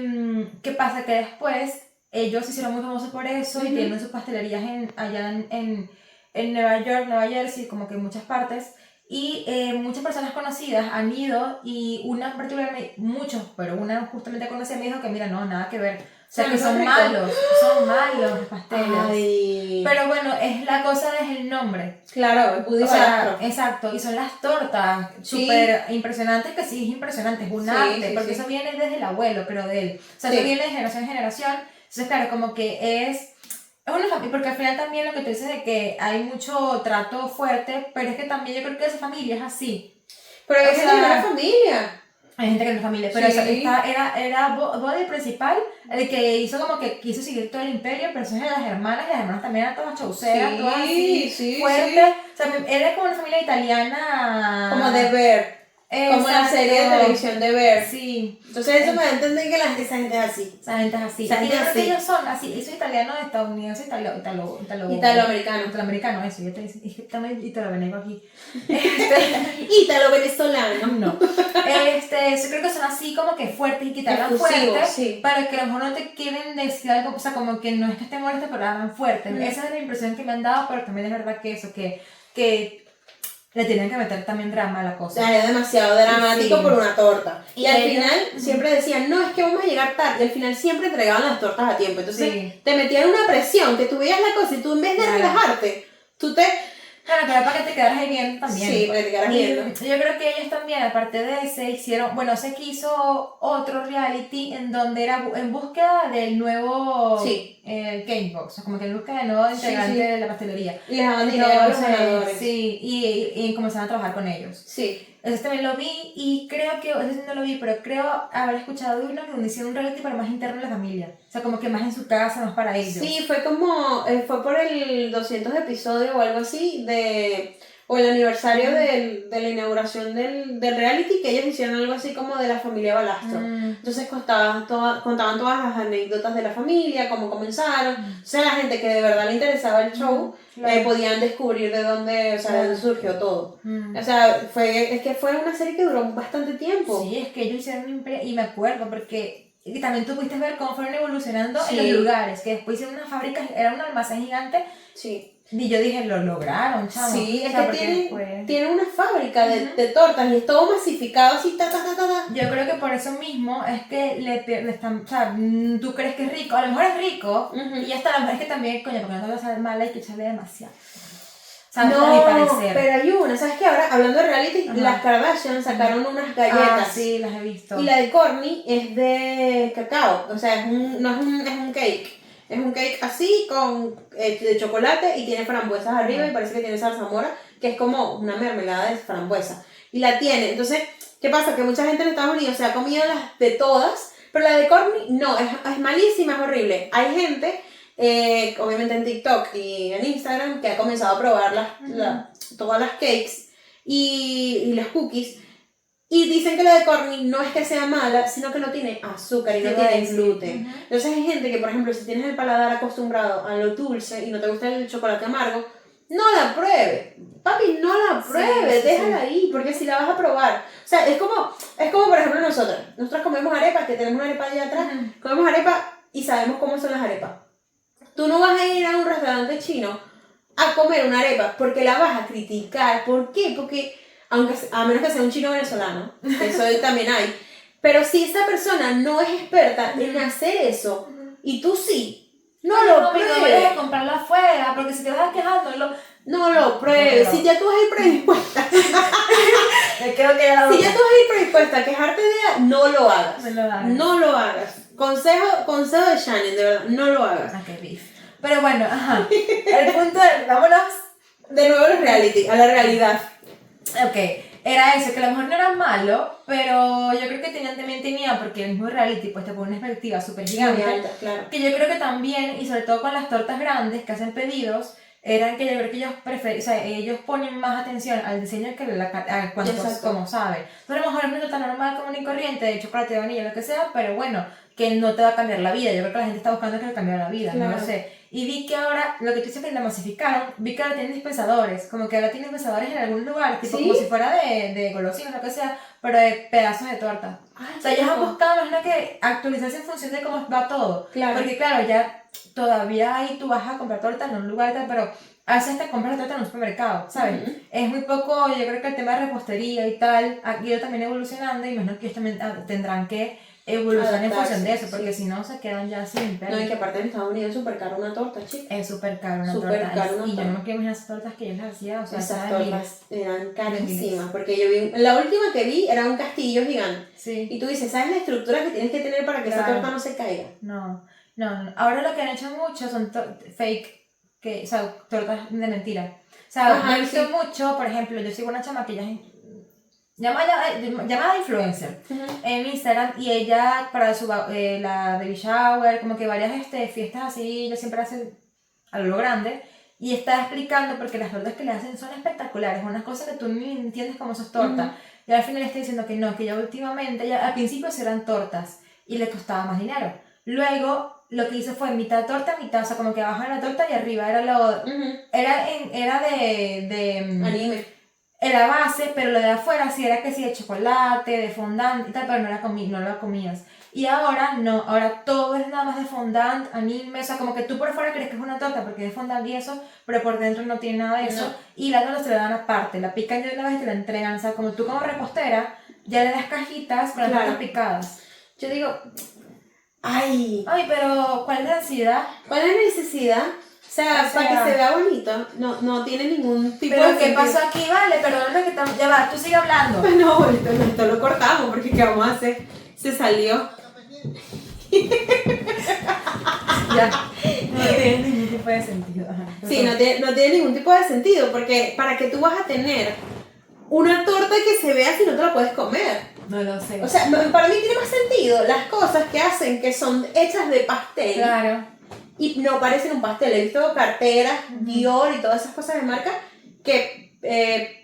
¿qué pasa? Que después ellos se hicieron muy famosos por eso y tienen sus pastelerías allá en Nueva York, Nueva Jersey, como que en muchas partes. Y muchas personas conocidas han ido y una en particular, pero una justamente conocida me dijo que mira, no, nada que ver. O sea, que son malos los pasteles. Ay. Pero bueno, es la cosa es el nombre. Claro, Buddy Balastro. Exacto, y son las tortas súper impresionantes, que sí es impresionante, es un arte, porque eso viene desde el abuelo, pero de él. O sea, eso viene de generación en generación. Entonces, claro, como que es una familia, porque al final también lo que tú dices de que hay mucho trato fuerte, pero es que también yo creo que esa familia es así. Pero hay gente que no era familia. Hay gente que no es familia, pero era Buddy el principal, el que hizo como que quiso seguir todo el imperio, pero eso es de las hermanas también eran todas chauceras, todas así, fuertes. O sea, era como una familia italiana. Como de Bear. Como la serie de televisión de Bear. Sí. Entonces eso me da a entender que esa gente es así. Esa gente es así. Esa gente y yo es creo que así. ellos son así, eso italiano, estadounidense, italoamericano. Italoamericano, eso, yo te dije, también italo-venego aquí. Ítalo-venezolano. No. Yo creo que son así como que fuertes y que te hablan fuerte, para que a lo mejor no te quieren decir algo, o sea, como que no es que estén molestos, pero hablan fuerte. Esa es la impresión que me han dado, pero también es verdad que eso, que le tienen que meter también drama a la cosa. O sea, era demasiado dramático por una torta. Y al ellos, final siempre decían, no, es que vamos a llegar tarde. Y al final siempre entregaban las tortas a tiempo. Entonces te metían una presión, que tú veías la cosa y tú en vez de relajarte, tú te... Claro, que era para que te quedaras ahí viendo también. Sí, para que te quedaras viendo. Yo creo que ellos también, aparte de ese, hicieron, bueno, se quiso otro reality en donde era en búsqueda del nuevo Game Box, o sea, como que en búsqueda del nuevo integrante de la pastelería. Y les daban dinero a los ganadores. Sí, y comenzaron a trabajar con ellos. Sí. Ese también lo vi y creo que, ese sí no lo vi, pero creo haber escuchado de uno que hicieron un reality pero más interno en la familia. O sea, como que más en su casa, más para ellos. Sí, fue como, fue por el 200 episodio o algo así, o el aniversario de la inauguración del reality, que ellos hicieron algo así como de la familia Balastro. Entonces contaban todas las anécdotas de la familia, cómo comenzaron. O sea, la gente que de verdad le interesaba el show, claro. podían descubrir de dónde, o sea, de dónde surgió todo. O sea, es que fue una serie que duró bastante tiempo. Sí, es que ellos hicieron un imperio, y me acuerdo porque también tú pudiste ver cómo fueron evolucionando Sí. en los lugares, que después hicieron una fábrica, era un almacén gigante. Sí. Y yo dije, lo lograron, chamo. Sí, es o sea, que tienen una fábrica de tortas y es todo masificado así, ta. Yo creo que por eso mismo es que le están, o sea, tú crees que es rico, a lo mejor es rico, y hasta a lo mejor es que también, coño, porque no te vas a saber mala, hay que echarle demasiado. ¿Sabes? No, a mi parecer. pero hay una, ¿sabes qué? Ahora, hablando de reality, las Kardashian sacaron unas galletas. Ah, sí, las he visto. Y la de Kourtney es de cacao, o sea, no es un cake. Es un cake así, de chocolate y tiene frambuesas arriba y parece que tiene zarzamora, que es como una mermelada de frambuesa. Y la tiene, entonces, ¿qué pasa? Que mucha gente en Estados Unidos se ha comido las de todas, pero la de Kourtney no, es malísima, es horrible. Hay gente, obviamente en TikTok y en Instagram, que ha comenzado a probar todas las cakes y las cookies. Y dicen que la de Kourtney no es que sea mala, sino que no tiene azúcar y no tiene gluten. Entonces hay gente que, por ejemplo, si tienes el paladar acostumbrado a lo dulce y no te gusta el chocolate amargo, no la pruebe. Papi, no la pruebe, déjala ahí, porque si la vas a probar. O sea, es como por ejemplo nosotros comemos arepas, que tenemos una arepa allá atrás, comemos arepa y sabemos cómo son las arepas. Tú no vas a ir a un restaurante chino a comer una arepa porque la vas a criticar. ¿Por qué? Porque a menos que sea un chino venezolano, que eso también hay, pero si esa persona no es experta en hacer eso, y tú sí, no lo pruebes. No vayas a comprarlo afuera, porque si te vas quejando, no lo pruebes. Si ya tú vas a ir predispuesta, si ya tú vas a ir predispuesta a quejarte de ella, no lo hagas. No lo hagas. Consejo de Shannon, de verdad, no lo hagas. Ok, beef. Pero bueno, el punto es, vámonos de nuevo al reality, a la realidad. Ok, era eso, que a lo mejor no era malo, pero yo creo que también tenía, porque el mismo reality pues te pone una perspectiva súper gigante, alta, claro. Que yo creo que también, y sobre todo con las tortas grandes que hacen pedidos, eran que yo creo que ellos ponen más atención al diseño que como saben. Pero a lo mejor es una torta normal, común y corriente, de chocolate, de vainilla, lo que sea, pero bueno, que no te va a cambiar la vida. Yo creo que la gente está buscando que le cambie la vida, claro. No lo sé. Y vi que ahora, lo que tú dices que la masificaron, vi que ahora tienen dispensadores, como que ahora tienen dispensadores en algún lugar, tipo como si fuera de golosinas, lo que sea, pero de pedazos de torta. O sea, ellos han buscado, imagino que actualizarse en función de cómo va todo. Claro. Porque claro, ya todavía ahí tú vas a comprar torta en un lugar y tal, pero a veces te compras la torta en un supermercado, ¿sabes? Es muy poco, yo creo que el tema de repostería y tal, ha ido también evolucionando y imagino que ellos también tendrán que evolucionar en función de eso, porque si no se quedan ya sin No, y que aparte en Estados Unidos es súper caro una torta, chica. Es súper caro una torta. Y yo no me quiero imaginar esas tortas que yo les hacía, o sea, esas tortas eran carísimas, porque yo vi, la última que vi era un castillo gigante. Sí. Y tú dices, ¿sabes la estructura que tienes que tener para que esa torta no se caiga? No. Ahora lo que han hecho mucho son fake, o sea, tortas de mentira. O sea, he visto mucho, por ejemplo, yo sigo una chama que ella es llamada influencer en Instagram, y ella para la baby shower, como que varias fiestas así, ella siempre hace a lo grande, y está explicando porque las tortas que le hacen son espectaculares, unas cosas que tú ni entiendes cómo son tortas, y al final está diciendo que no, que ya últimamente, al principio eran tortas y le costaba más dinero, luego lo que hizo fue mitad torta, mitad, o sea, como que abajo era la torta y arriba era era de anime. Era base, pero lo de afuera sí era que sí de chocolate, de fondant y tal, pero no lo comías. Y ahora no, ahora todo es nada más de fondant, anime, o sea, como que tú por fuera crees que es una torta porque es de fondant y eso, pero por dentro no tiene nada de eso. No. Y la torta se la dan aparte, la pican de una vez y te la entregan, o sea, como tú como repostera, ya le das cajitas con las tortas picadas. Yo digo, ay, pero ¿cuál es la necesidad? ¿Cuál es la necesidad? O sea, para que se vea bonito, no tiene ningún tipo de... ¿Pero qué pasó aquí? Vale, perdóname que ya va, tú sigue hablando. No, esto lo cortamos porque ¿qué vamos a hacer? Se salió. Ya, no tiene ningún tipo de sentido. Sí, no tiene ningún tipo de sentido, porque para que tú vas a tener una torta que se vea si no te la puedes comer. No lo sé. O sea, para mí tiene más sentido las cosas que hacen que son hechas de pastel claro. y no parecen un pastel. He visto carteras, Dior y todas esas cosas de marca que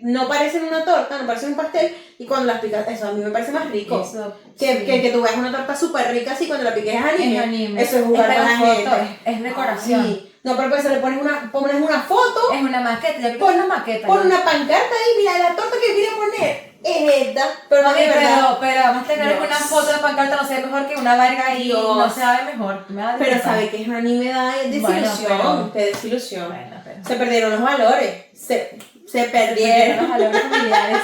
no parecen una torta, no parecen un pastel, y cuando las picas, eso a mí me parece más rico. Eso, que tú veas una torta súper rica así cuando la piques es anime. Es anime. Eso es jugar con la gente. Es decoración. Ay, no, pero pues se le pones una foto, Es una maqueta, ya pon una maqueta. pon una pancarta ahí, mira, la torta que quiere poner es esta, pero no Mami, es verdad. pero vamos a tener Dios. que una foto de pancarta no se ve mejor que una verga y Dios. no se ve mejor. Pero sabe que es un anime de desilusión, Bueno, qué desilusión. Bueno, pero... Se perdieron los valores, se perdieron. los valores familiares.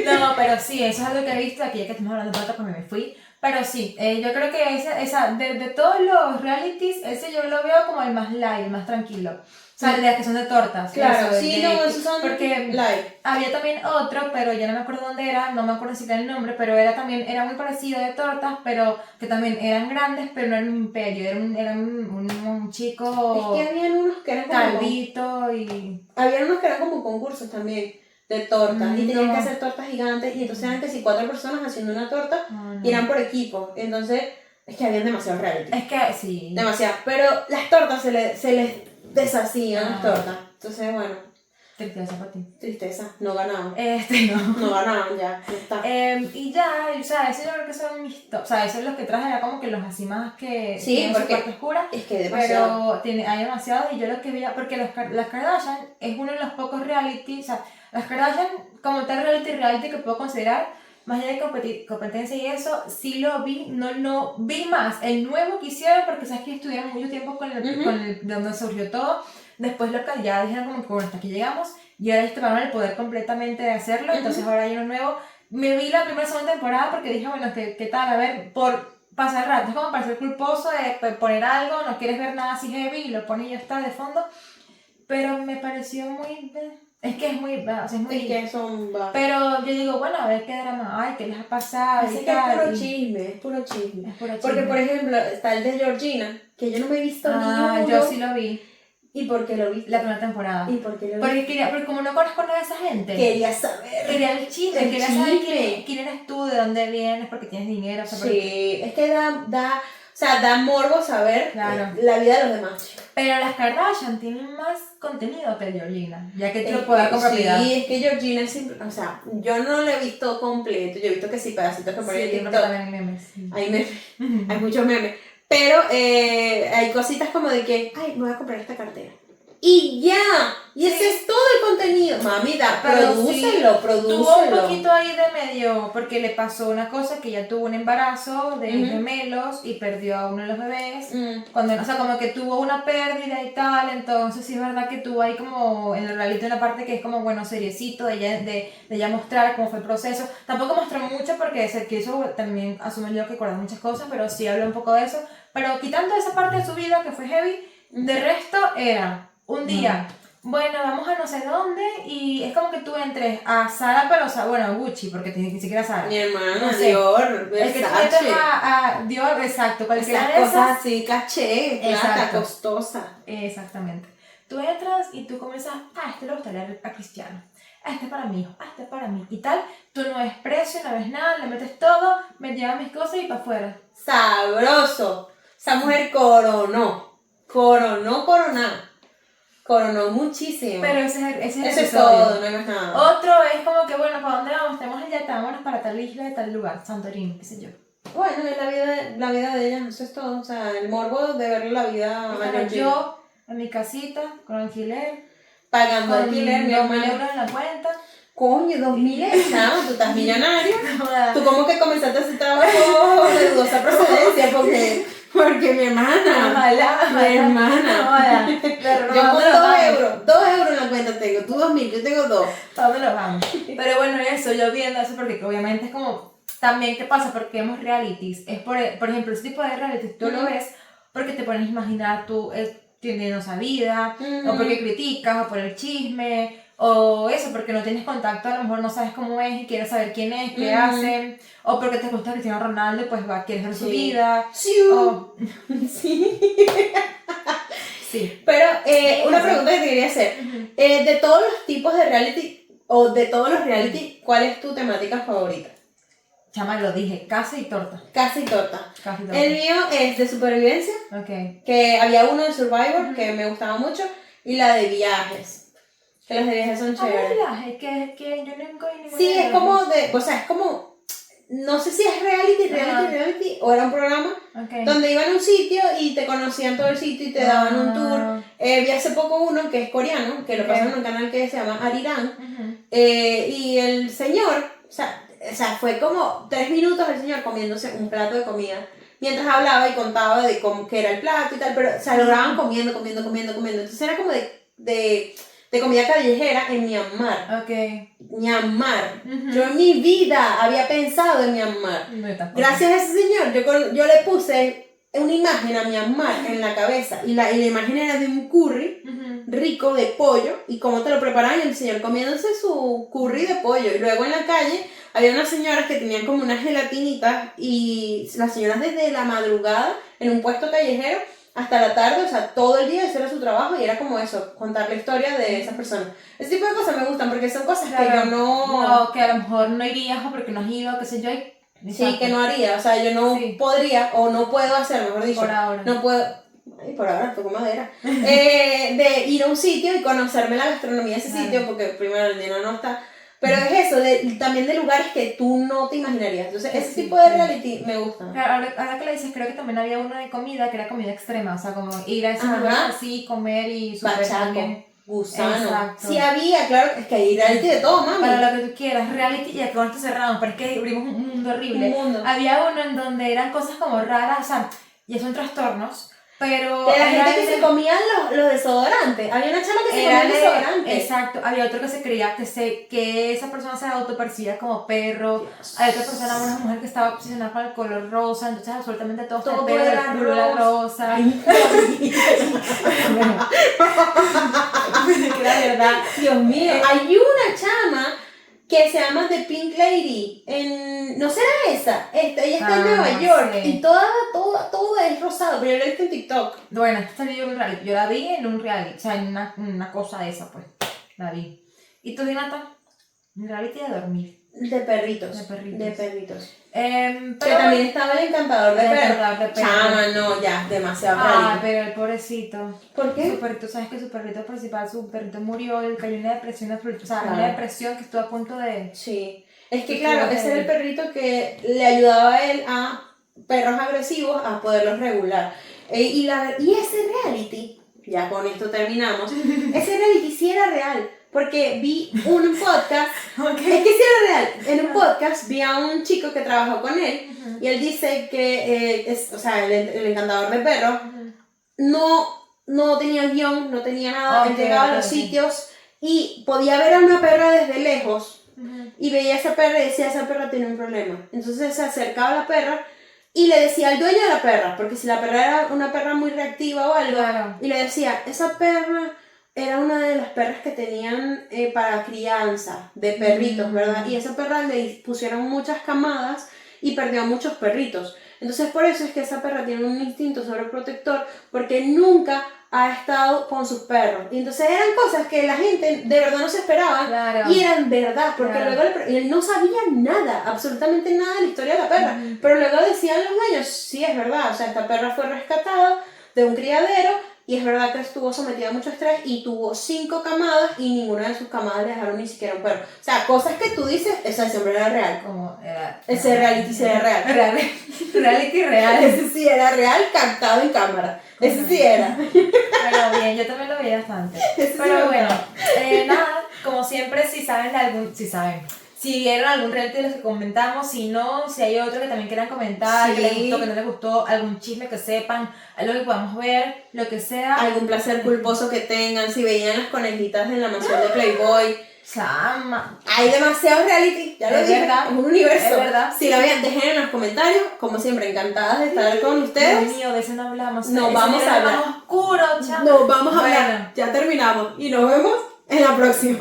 No, pero sí, eso es algo que he visto aquí, ya que estamos hablando de plata, pues me fui. Pero sí, yo creo que de todos los realities, ese yo lo veo como el más light, el más tranquilo. O sea, de las que son de tortas. Claro, eso, sí, no, esos son porque light. había también otro, pero ya no me acuerdo dónde era, no me acuerdo si era el nombre, pero era muy parecido de tortas, pero que también eran grandes, pero no era un imperio, era un chico Es que habían unos que eran como calvito y... habían unos que eran como concursos también de tortas y tenían No. que hacer tortas gigantes y entonces eran que si 4 personas haciendo una torta y eran por equipo. Entonces, es que habían demasiados reality. Es que sí. Demasiado. Pero las tortas se les deshacían las tortas. Entonces, bueno, Tristeza para ti. tristeza, no ganaban. No. No ganaban ya, ya está. Y ya, o sea, eso yo creo que son mis top. O sea, eso es los que traje, era como que los así más que Sí, tienen su porque parte oscura. Es que demasiado. Pero hay demasiado y yo lo que veía, porque las Kardashian es uno de los pocos reality, o sea, las Kardashian como tal reality que puedo considerar, más allá de competencia y eso, sí lo vi, no vi más el nuevo que hicieron, porque sabes que estuvieron mucho tiempo con el de donde surgió todo. Después lo que ya dijeron como que bueno, hasta aquí llegamos, y ahora ellos tomaron el poder completamente de hacerlo, entonces ahora hay uno nuevo. Me vi la primera y segunda temporada porque dije, bueno, ¿qué tal? A ver, por pasar rato, es como para ser culposo de poner algo, no quieres ver nada así heavy y lo pones y ya está de fondo, pero me pareció muy... Es que es muy... O sea, es muy... Es que son... Pero yo digo, bueno, a ver qué drama hay, qué les ha pasado Es y que es tal. puro chisme, es puro chisme. Es puro chisme. Porque, por ejemplo, está el de Georgina, que yo no me he visto ni uno. Yo sí lo vi. ¿Y por qué lo viste? La primera temporada. ¿Y por qué lo viste? Porque como no conozco nada de esa gente. Quería saber. Quería el chisme, quería saber quién eres tú, de dónde vienes, porque tienes dinero. O sea, Sí, es que da morbo saber Claro. la vida de los demás. Pero las Kardashian tienen más contenido que Georgina, ya que tú lo puedes dar con propiedad. Sí, es que Georgina es simple, o sea, yo no lo he visto completo, yo he visto que sí, pedacitos que ponen en Sí, TikTok. porque también hay memes. Sí. Hay memes, hay muchos memes. Pero hay cositas como de que, ay, me voy a comprar esta cartera. Y ya, y ese es todo el contenido. Mami, prodúcelo. Tuvo un poquito ahí de medio, porque le pasó una cosa, que ella tuvo un embarazo de gemelos y perdió a uno de los bebés. O sea, como que tuvo una pérdida y tal, entonces sí es verdad que tuvo ahí como en el reality una parte que es como, bueno, seriecito, de ella mostrar cómo fue el proceso. Tampoco mostró mucho porque se quiso también asumir yo que acordar muchas cosas, pero sí habló un poco de eso. Pero quitando esa parte de su vida que fue heavy, de resto era... Un día, bueno, vamos a no sé dónde y es como que tú entres a Zara, pero o sea, bueno, Gucci, porque ni siquiera Zara. Mi hermana, No sé. Dior, El que tú entres a Dior, exacto, cualquiera esas de cosas esas. así, caché, plata, Exacto. costosa. Exactamente. Tú entras y tú comienzas, este le gustaría a Cristiano, este es para mi hijo, este es para mí y tal. Tú no ves precio, no ves nada, le metes todo, me llevan mis cosas y para afuera. Sabroso. Esa mujer coronó muchísimo. Pero ese es el Eso es episodio. todo, no hay más nada. Otro es como que, bueno, ¿para dónde vamos? Tenemos el yate, vámonos para tal isla de tal lugar, Santorini, qué sé yo. Bueno, es la vida de ella, eso es todo. O sea, el morbo de verle la vida a Pero Georgina. yo, en mi casita, con alquiler, Pagando con alquiler, mi 2.000 hermana. euros en la cuenta. Coño, 2.000 chamo, tú estás millonario. No jodas. Tú como que comenzaste a hacer trabajo de dudosa procedencia, porque mi hermana. Ojalá. Mi hermana. No jodas. Pero Yo no, con ¿dónde nos 2 vamos? euros, 2 euros en la cuenta tengo, tú 2.000, yo tengo 2. ¿Para dónde nos vamos? Pero bueno, eso, yo viendo eso, porque obviamente es como, también, ¿qué pasa? Porque vemos realities, es por ejemplo, ese tipo de realities, tú lo ves porque te pones a imaginar tú teniendo esa vida, o porque criticas, o por el chisme, o eso, porque no tienes contacto, a lo mejor no sabes cómo es y quieres saber quién es, qué hacen, o porque te gusta Cristiano Ronaldo y pues quieres ver su vida. Sí. O, Sí. sí. Pero una pregunta que te quería hacer. De todos los tipos de reality, o de todos los reality, ¿cuál es tu temática favorita? Chama, lo dije, casa y torta. Casa y torta. Casa y torta. El mío es de supervivencia, Ok. que había uno de Survivor que me gustaba mucho, y la de viajes, que las de viajes son ¿Cómo chéveres. es viaje? Que yo nunca vi ninguna Sí, de es las como dos. de, o sea, es como, no sé si es reality, o era un programa Ok. donde iban a un sitio y te conocían todo el sitio y te daban un tour. Vi hace poco uno que es coreano, que lo Ok. pasan en un canal que se llama Arirang, Ujú. y el señor, o sea, fue como 3 minutos el señor comiéndose un plato de comida, mientras hablaba y contaba de cómo que era el plato y tal, pero o sea, lo grababan comiendo. Entonces era como de comida callejera en Myanmar. Ok. Myanmar. Ujú. Yo en mi vida había pensado en Myanmar. No, tampoco. Gracias a ese señor, yo le puse una imagen a Myanmar en la cabeza, y la imagen era de un curry Ujú. rico de pollo, y cómo te lo preparaban, y el señor comiéndose su curry de pollo, y luego en la calle había unas señoras que tenían como unas gelatinitas, y las señoras desde la madrugada en un puesto callejero hasta la tarde, o sea, todo el día ese era su trabajo, y era como eso, contar la historia de esas personas. Ese tipo de cosas me gustan porque son cosas que Claro. yo no... No, que a lo mejor no irías o porque no has ido, qué sé yo. Sí, que no haría, o sea, yo no Sí. podría o no puedo hacer, mejor dicho. Por ahora. No puedo, ay, por ahora toco madera, de ir a un sitio y conocerme la gastronomía de ese Claro. sitio, porque primero el dinero no está, pero es eso, también de lugares que tú no te imaginarías. Entonces, ese Sí, tipo de sí. reality me gusta. Claro, ahora que le dices, creo que también había uno de comida que era comida extrema, o sea, como ir a esos Ajá. lugares así, comer y super Bachaco, también. gusano. Exacto. Sí había, claro, es que hay reality de todo, mami. Para lo que tú quieras, reality y de pronto cerramos, pero es que abrimos un mundo horrible. Un mundo. Había uno en donde eran cosas como raras, o sea, ya son trastornos, pero... De la era gente que de- se comían los desodorantes. Había una chama que se comía el desodorante. Exacto, había otro que se creía que esa persona se autopercibía como perro. Hay otra persona, una mujer que estaba obsesionada con el color rosa, entonces absolutamente todo, Todo el pelo era del culo era rosa. Ay, Que la verdad. Dios mío, hay una chama que se llama The Pink Lady, ¿no será esa? Ella está en Nueva York, sí. y toda es rosado, pero yo la he visto en TikTok. Bueno, esta yo en un reality. Yo la vi en un reality, o sea, en una cosa de esa, pues. La vi. ¿Y tú, Dinata? Un reality de dormir. De perritos. De perritos. De perritos. Pero Que también estaba el encantador de El perros. encantador de perros. Chama, no, ya, demasiado Ah, reality. pero el pobrecito. ¿Por Su qué? perrito, sabes que su perrito principal, su perrito murió, él cayó en una depresión absoluta, o sea, Claro. una depresión que estuvo a punto de... Sí. Es que Sí, claro, sí, ese era el perrito que le ayudaba a él a perros agresivos a poderlos regular. Y ese reality, ya con esto terminamos, ese reality sí era real, porque vi un podcast, es que sí era real, en un podcast vi a un chico que trabajó con él, y él dice que, o sea, el encantador de perros, no tenía guión, no tenía nada, él Ok, llegaba a ok, los ok. sitios y podía ver a una perra desde lejos, Ujú. y veía a esa perra y decía, esa perra tiene un problema. Entonces se acercaba a la perra y le decía al dueño de la perra, porque si la perra era una perra muy reactiva o algo, Claro. y le decía, esa perra era una de las perras que tenían para crianza de perritos, ¿verdad? Y esa perra le pusieron muchas camadas y perdió muchos perritos. Entonces por eso es que esa perra tiene un instinto sobreprotector, porque nunca ha estado con sus perros. Y entonces eran cosas que la gente de verdad no se esperaba, Claro. y eran verdad, porque Claro. luego él no sabía nada, absolutamente nada de la historia de la perra, pero luego decían los dueños, sí es verdad, o sea, esta perra fue rescatada de un criadero, y es verdad que estuvo sometida a mucho estrés y tuvo 5 camadas y ninguna de sus camadas le dejaron ni siquiera un perro. O sea, cosas que tú dices, esa siempre era real. Como era... Ese reality sí era real. Reality real. Ese sí era real, captado en cámara. Ese sí era. Pero bien, yo también lo veía bastante. Ese sí Pero me bueno, gustaba. nada, como siempre, si vieron algún reality de los que comentamos, si no, si hay otro que también quieran comentar, Sí. que les gustó, que no les gustó, algún chisme que sepan, algo que podamos ver, lo que sea. Algún placer culposo que tengan, si veían las conejitas en la mansión de Playboy. Chama. Hay demasiados reality, ya lo Es dije, verdad, es un universo. es verdad. Si la vean, dejen en los comentarios, como siempre, encantadas de estar con ustedes. Dios mío, de eso no hablamos. No Ese vamos era a hablar. más oscuro, chama. Nos vamos a Bueno. hablar, ya terminamos y nos vemos en la próxima.